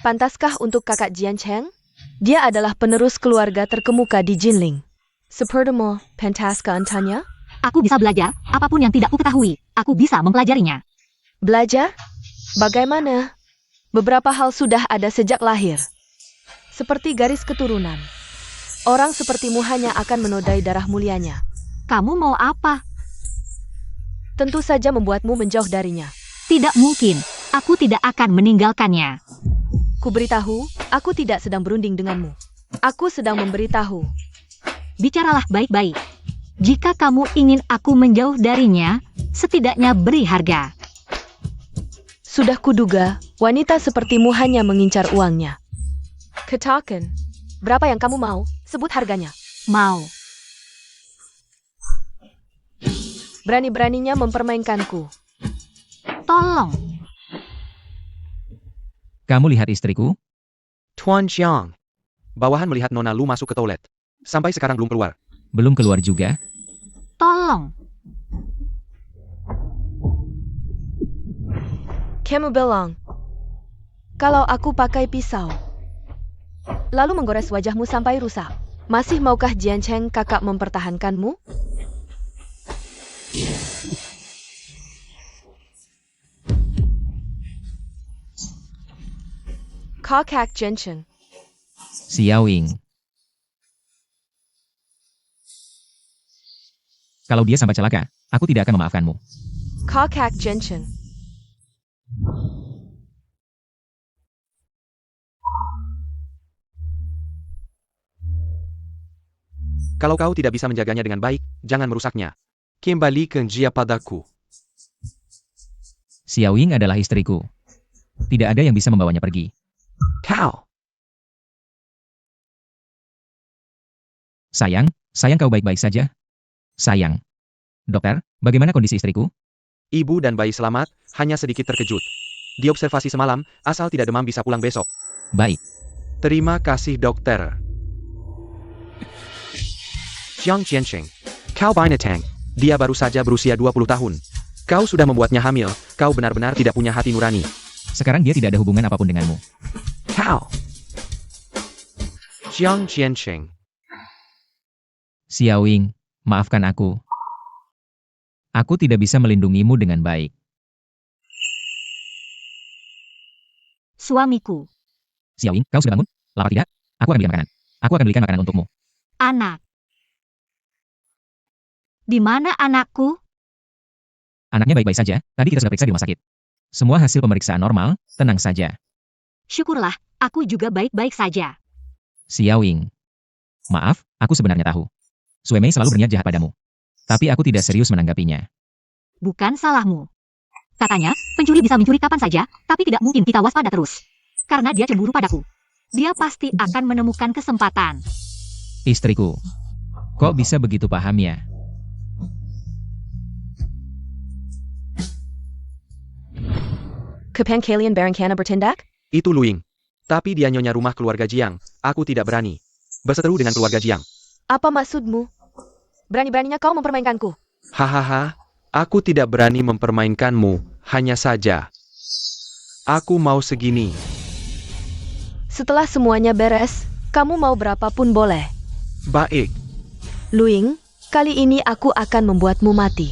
pantaskah untuk kakak Jian Cheng? Dia adalah penerus keluarga terkemuka di Jinling. Sepertimu, pantaskah entahnya? Aku bisa belajar, apapun yang tidak kuketahui, aku bisa mempelajarinya. Belajar? Bagaimana? Beberapa hal sudah ada sejak lahir. Seperti garis keturunan. Orang sepertimu hanya akan menodai darah mulianya. Kamu mau apa? Tentu saja membuatmu menjauh darinya. Tidak mungkin, aku tidak akan meninggalkannya. Kuberitahu, aku tidak sedang berunding denganmu. Aku sedang memberitahu. Bicaralah baik-baik. Jika kamu ingin aku menjauh darinya, setidaknya beri harga. Sudah kuduga, wanita sepertimu hanya mengincar uangnya. Katakan, berapa yang kamu mau? Sebut harganya. Mau. Berani-beraninya mempermainkanku. Tolong. Kamu lihat istriku? Tuan Xiang. Bawahan melihat Nona Lu masuk ke toilet. Sampai sekarang belum keluar. Belum keluar juga? Tolong. Kamu bilang, kalau aku pakai pisau, lalu menggores wajahmu sampai rusak, masih maukah Jian Cheng kakak mempertahankanmu? Kakak Jian Cheng. Xiaowing. Kalau dia sampai celaka, aku tidak akan memaafkanmu. Kakak Jian Cheng. Kalau kau tidak bisa menjaganya dengan baik, jangan merusaknya. Kembalikan dia padaku. Xiaowing adalah istriku. Tidak ada yang bisa membawanya pergi. Kau. Sayang kau baik-baik saja? Sayang. Dokter, bagaimana kondisi istriku? Ibu dan bayi selamat, hanya sedikit terkejut. Diobservasi semalam, asal tidak demam bisa pulang besok. Baik. Terima kasih dokter. Jiang Qiansheng. Kau binatang. Dia baru saja berusia 20 tahun. Kau sudah membuatnya hamil, kau benar-benar tidak punya hati nurani. Sekarang dia tidak ada hubungan apapun denganmu. Kau. Jiang Qiansheng. Xiaowing, maafkan aku. Aku tidak bisa melindungimu dengan baik. Suamiku. Xiaowing, kau sudah bangun? Lapar tidak? Aku akan belikan makanan. Aku akan belikan makanan untukmu. Anak. Di mana anakku? Anaknya baik-baik saja, tadi kita sudah periksa di rumah sakit. Semua hasil pemeriksaan normal, tenang saja. Syukurlah, aku juga baik-baik saja. Xiaowing. Maaf, aku sebenarnya tahu. Sue Mei selalu berniat jahat padamu. Tapi aku tidak serius menanggapinya. Bukan salahmu. Katanya, pencuri bisa mencuri kapan saja, tapi tidak mungkin kita waspada terus. Karena dia cemburu padaku. Dia pasti akan menemukan kesempatan. Istriku. Kok bisa begitu paham ya? Kapan kalian barangkana bertindak? Itu Luing. Tapi dia nyonya rumah keluarga Jiang, aku tidak berani berseteru dengan keluarga Jiang. Apa maksudmu? Berani-beraninya kau mempermainkanku. Hahaha, aku tidak berani mempermainkanmu, hanya saja. Aku mau segini. Setelah semuanya beres, kamu mau berapapun boleh. Baik. Luing, kali ini aku akan membuatmu mati.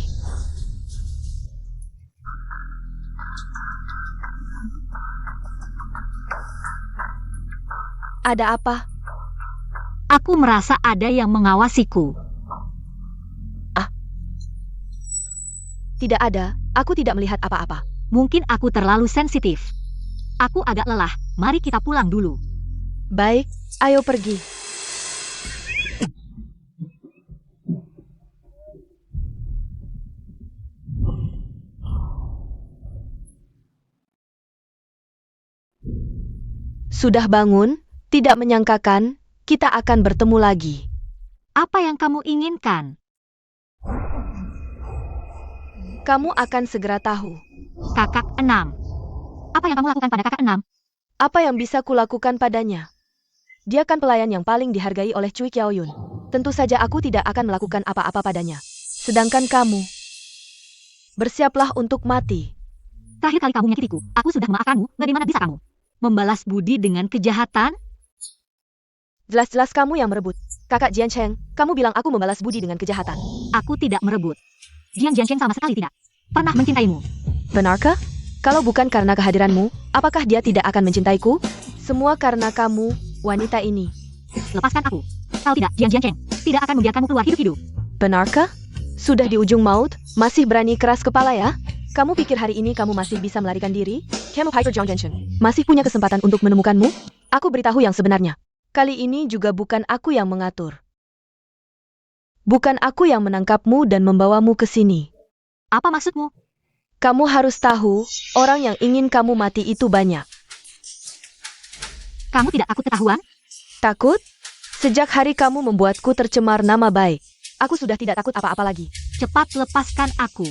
Ada apa? Aku merasa ada yang mengawasiku. Tidak ada, aku tidak melihat apa-apa. Mungkin aku terlalu sensitif. Aku agak lelah, mari kita pulang dulu. Baik, ayo pergi. Sudah bangun? Tidak menyangkakan, kita akan bertemu lagi. Apa yang kamu inginkan? Kamu akan segera tahu. Kakak 6. Apa yang kamu lakukan pada kakak 6? Apa yang bisa kulakukan padanya? Dia kan pelayan yang paling dihargai oleh Cui Qiaoyun. Tentu saja aku tidak akan melakukan apa-apa padanya. Sedangkan kamu, bersiaplah untuk mati. Terakhir kali kamu menyakitiku, aku sudah memaafkanmu, bagaimana bisa kamu membalas budi dengan kejahatan? Jelas-jelas kamu yang merebut. Kakak Jian Cheng, kamu bilang aku membalas budi dengan kejahatan. Aku tidak merebut. Jiang Jiansheng sama sekali tidak pernah mencintaimu. Benarkah? Kalau bukan karena kehadiranmu, apakah dia tidak akan mencintaiku? Semua karena kamu, wanita ini. Lepaskan aku. Kalau tidak, Jiang Jiansheng tidak akan membiarkanmu keluar hidup-hidup. Benarkah? Sudah di ujung maut, masih berani keras kepala ya? Kamu pikir hari ini kamu masih bisa melarikan diri? Kamu Piper Jiang Jiansheng masih punya kesempatan untuk menemukanmu? Aku beritahu yang sebenarnya. Kali ini juga bukan aku yang mengatur. Bukan aku yang menangkapmu dan membawamu ke sini. Apa maksudmu? Kamu harus tahu, orang yang ingin kamu mati itu banyak. Kamu tidak takut ketahuan? Takut? Sejak hari kamu membuatku tercemar nama baik. Aku sudah tidak takut apa-apa lagi. Cepat lepaskan aku.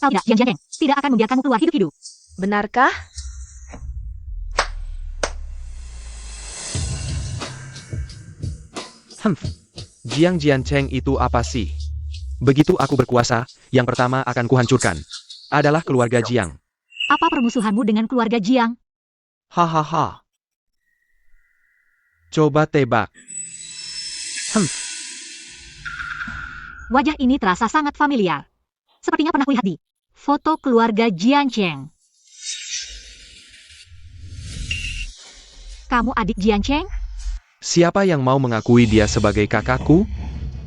Kau tidak, Jiang Jiang, tidak akan membiarkanmu keluar hidup-hidup. Benarkah? Jiang Jiancheng itu apa sih? Begitu aku berkuasa, yang pertama akan kuhancurkan adalah keluarga Jiang. Apa permusuhanmu dengan keluarga Jiang? Hahaha. Coba tebak. Wajah ini terasa sangat familiar. Sepertinya pernah kulihat di foto keluarga Jiang Cheng. Kamu adik Jiang Cheng? Siapa yang mau mengakui dia sebagai kakakku?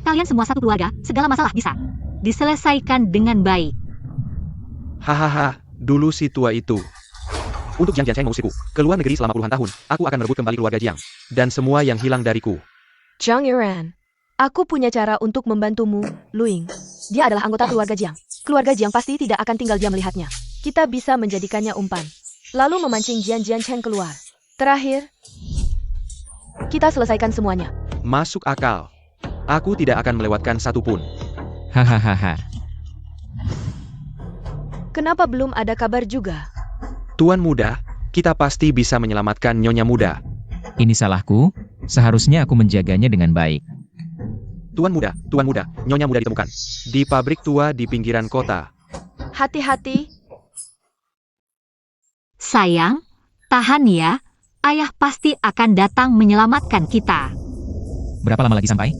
Kalian semua satu keluarga, segala masalah bisa diselesaikan dengan baik. Hahaha, dulu si tua itu. Untuk Jiang Jiancheng mengusirku ke luar negeri selama puluhan tahun, aku akan merebut kembali keluarga Jiang. Dan semua yang hilang dariku. Zhang Yuan. Aku punya cara untuk membantumu, Luing. Dia adalah anggota keluarga Jiang. Keluarga Jiang pasti tidak akan tinggal diam melihatnya. Kita bisa menjadikannya umpan. Lalu memancing Jiang Jiancheng keluar. Terakhir, kita selesaikan semuanya. Masuk akal. Aku tidak akan melewatkan satu pun. Hahaha. Kenapa belum ada kabar juga? Tuan muda, kita pasti bisa menyelamatkan Nyonya muda. Ini salahku, seharusnya aku menjaganya dengan baik. Tuan muda, Nyonya muda ditemukan. Di pabrik tua di pinggiran kota. Hati-hati. Sayang, tahan ya. Ayah pasti akan datang menyelamatkan kita. Berapa lama lagi sampai?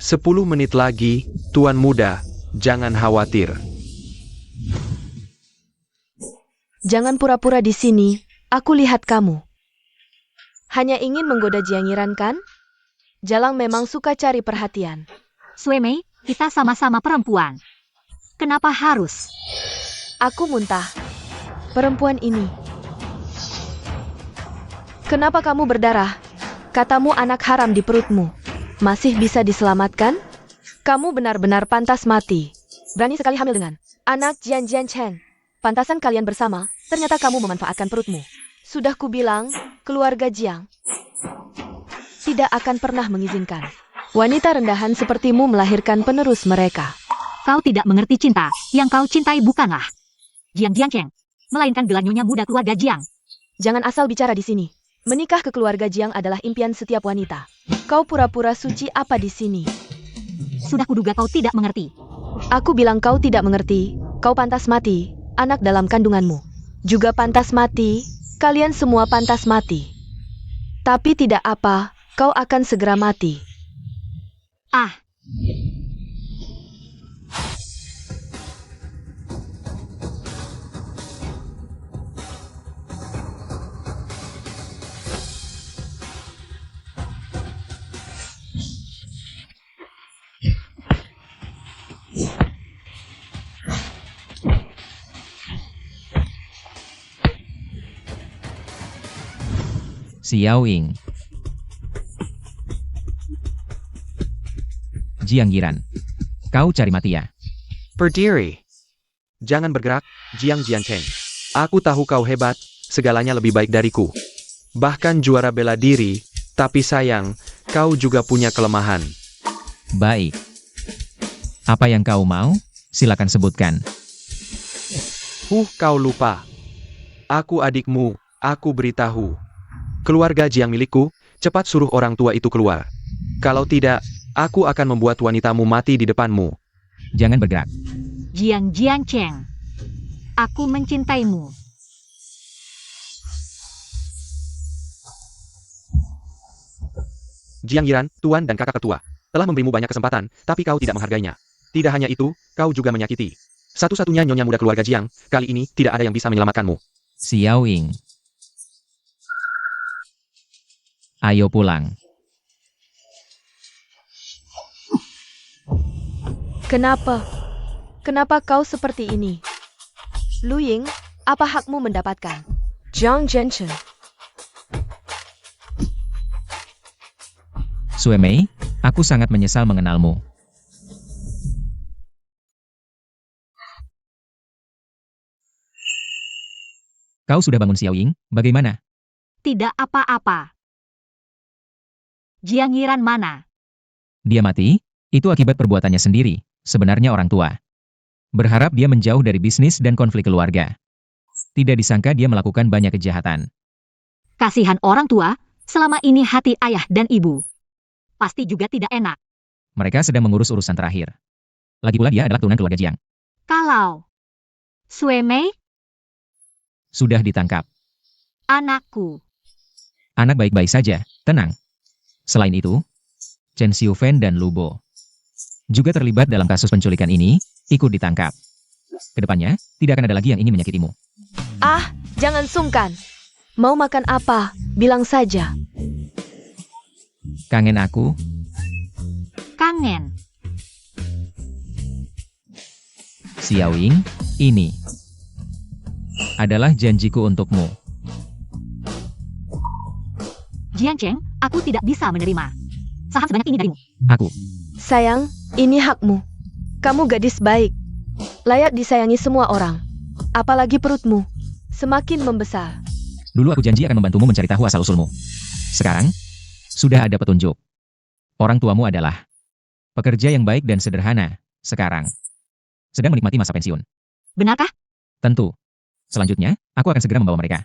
10 menit lagi, Tuan muda, jangan khawatir. Jangan pura-pura di sini. Aku lihat kamu. Hanya ingin menggoda Jiang Yiran kan? Jalang memang suka cari perhatian. Suemei, kita sama-sama perempuan. Kenapa harus? Aku muntah. Perempuan ini. Kenapa kamu berdarah? Katamu anak haram di perutmu. Masih bisa diselamatkan? Kamu benar-benar pantas mati. Berani sekali hamil dengan anak Jiang Jiancheng. Pantasan kalian bersama, ternyata kamu memanfaatkan perutmu. Sudah kubilang, keluarga Jiang tidak akan pernah mengizinkan wanita rendahan sepertimu melahirkan penerus mereka. Kau tidak mengerti cinta. Yang kau cintai bukanlah Jiang Jiancheng, melainkan gelar Nyonya muda keluarga Jiang. Jangan asal bicara di sini. Menikah ke keluarga Jiang adalah impian setiap wanita. Kau pura-pura suci apa di sini? Sudah kuduga kau tidak mengerti. Aku bilang kau tidak mengerti. Kau pantas mati. Anak dalam kandunganmu juga pantas mati. Kalian semua pantas mati. Tapi tidak apa, kau akan segera mati. Ah, Xiao Ying. Jiang Yiran. Kau cari mati ya? Berdiri. Jangan bergerak, Jiang Jiancheng. Aku tahu kau hebat, segalanya lebih baik dariku. Bahkan juara bela diri, tapi sayang, kau juga punya kelemahan. Baik. Apa yang kau mau? Silakan sebutkan. Kau lupa. Aku adikmu, aku beritahu. Keluarga Jiang milikku, cepat suruh orang tua itu keluar. Kalau tidak, aku akan membuat wanitamu mati di depanmu. Jangan bergerak. Jiang Jiancheng. Aku mencintaimu. Jiang Yiran, tuan dan kakak ketua, telah memberimu banyak kesempatan, tapi kau tidak menghargainya. Tidak hanya itu, kau juga menyakiti satu-satunya nyonya muda keluarga Jiang. Kali ini, tidak ada yang bisa menyelamatkanmu. Xiao Ying. Ayo pulang. Kenapa? Kenapa kau seperti ini? Lu Ying, apa hakmu mendapatkan Jiang Jiancheng? Suemei, aku sangat menyesal mengenalmu. Kau sudah bangun Xiao Ying, bagaimana? Tidak apa-apa. Jiang Yiran mana? Dia mati? Itu akibat perbuatannya sendiri, sebenarnya orang tua. Berharap dia menjauh dari bisnis dan konflik keluarga. Tidak disangka dia melakukan banyak kejahatan. Kasihan orang tua, selama ini hati ayah dan ibu. Pasti juga tidak enak. Mereka sedang mengurus urusan terakhir. Lagi pula dia adalah keturunan keluarga Jiang. Kalau Sui Mei, Sudah ditangkap. anakku, Anak baik-baik saja, tenang. Selain itu, Chen Xiufen dan Lu Bo juga terlibat dalam kasus penculikan ini, ikut ditangkap. Kedepannya, tidak akan ada lagi yang ingin menyakitimu. Ah, jangan sungkan. Mau makan apa? Bilang saja. Kangen aku, kangen. Xiao Ying, ini adalah janjiku untukmu. Jiang Cheng, aku tidak bisa menerima saham sebanyak ini darimu. Aku, Sayang, ini hakmu. Kamu gadis baik. Layak disayangi semua orang. Apalagi perutmu. Semakin membesar. dulu aku janji akan membantumu mencari tahu asal-usulmu. Sekarang, sudah ada petunjuk. Orang tuamu adalah pekerja yang baik dan sederhana, sekarang sedang menikmati masa pensiun. Benarkah? Tentu. Selanjutnya, aku akan segera membawa mereka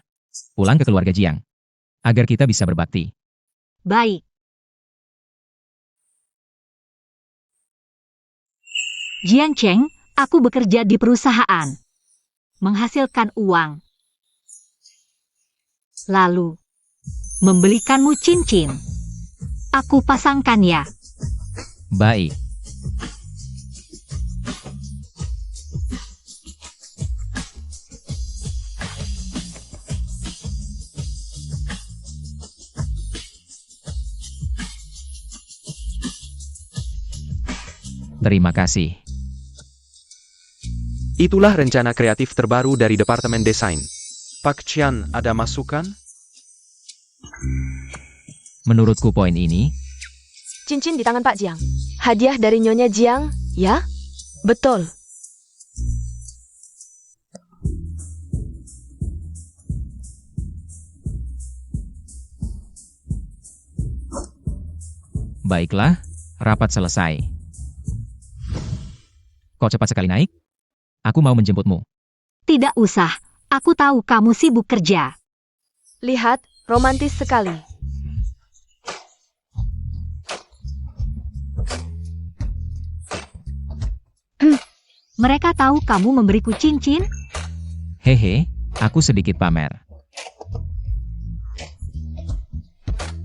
pulang ke keluarga Jiang, agar kita bisa berbakti. Baik. Jiang Cheng, aku bekerja di perusahaan. Menghasilkan uang. Lalu, membelikanmu cincin. Aku pasangkan ya. Baik. Terima kasih. Itulah rencana kreatif terbaru dari Departemen Desain. Pak Qian, ada masukan? Menurutku poin ini, Cincin di tangan Pak Jiang. Hadiah dari Nyonya Jiang, ya? Betul. baiklah, rapat selesai. Kok cepat sekali naik? Aku mau menjemputmu. Tidak usah. Aku tahu kamu sibuk kerja. Lihat, romantis sekali. Mereka tahu kamu memberiku cincin? Hehe, aku sedikit pamer.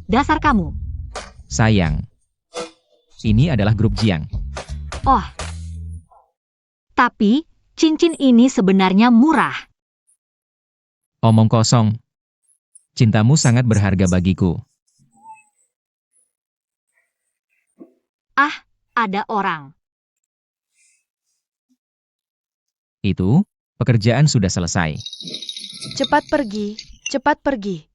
Dasar kamu. Sayang. Ini adalah grup Jiang. Oh. Tapi, cincin ini sebenarnya murah. Omong kosong. Cintamu sangat berharga bagiku. Ah, ada orang. Itu, pekerjaan sudah selesai. Cepat pergi, cepat pergi.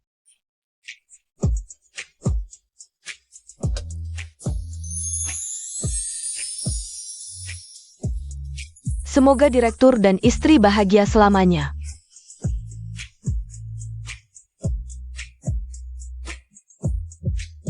Semoga direktur dan istri bahagia selamanya.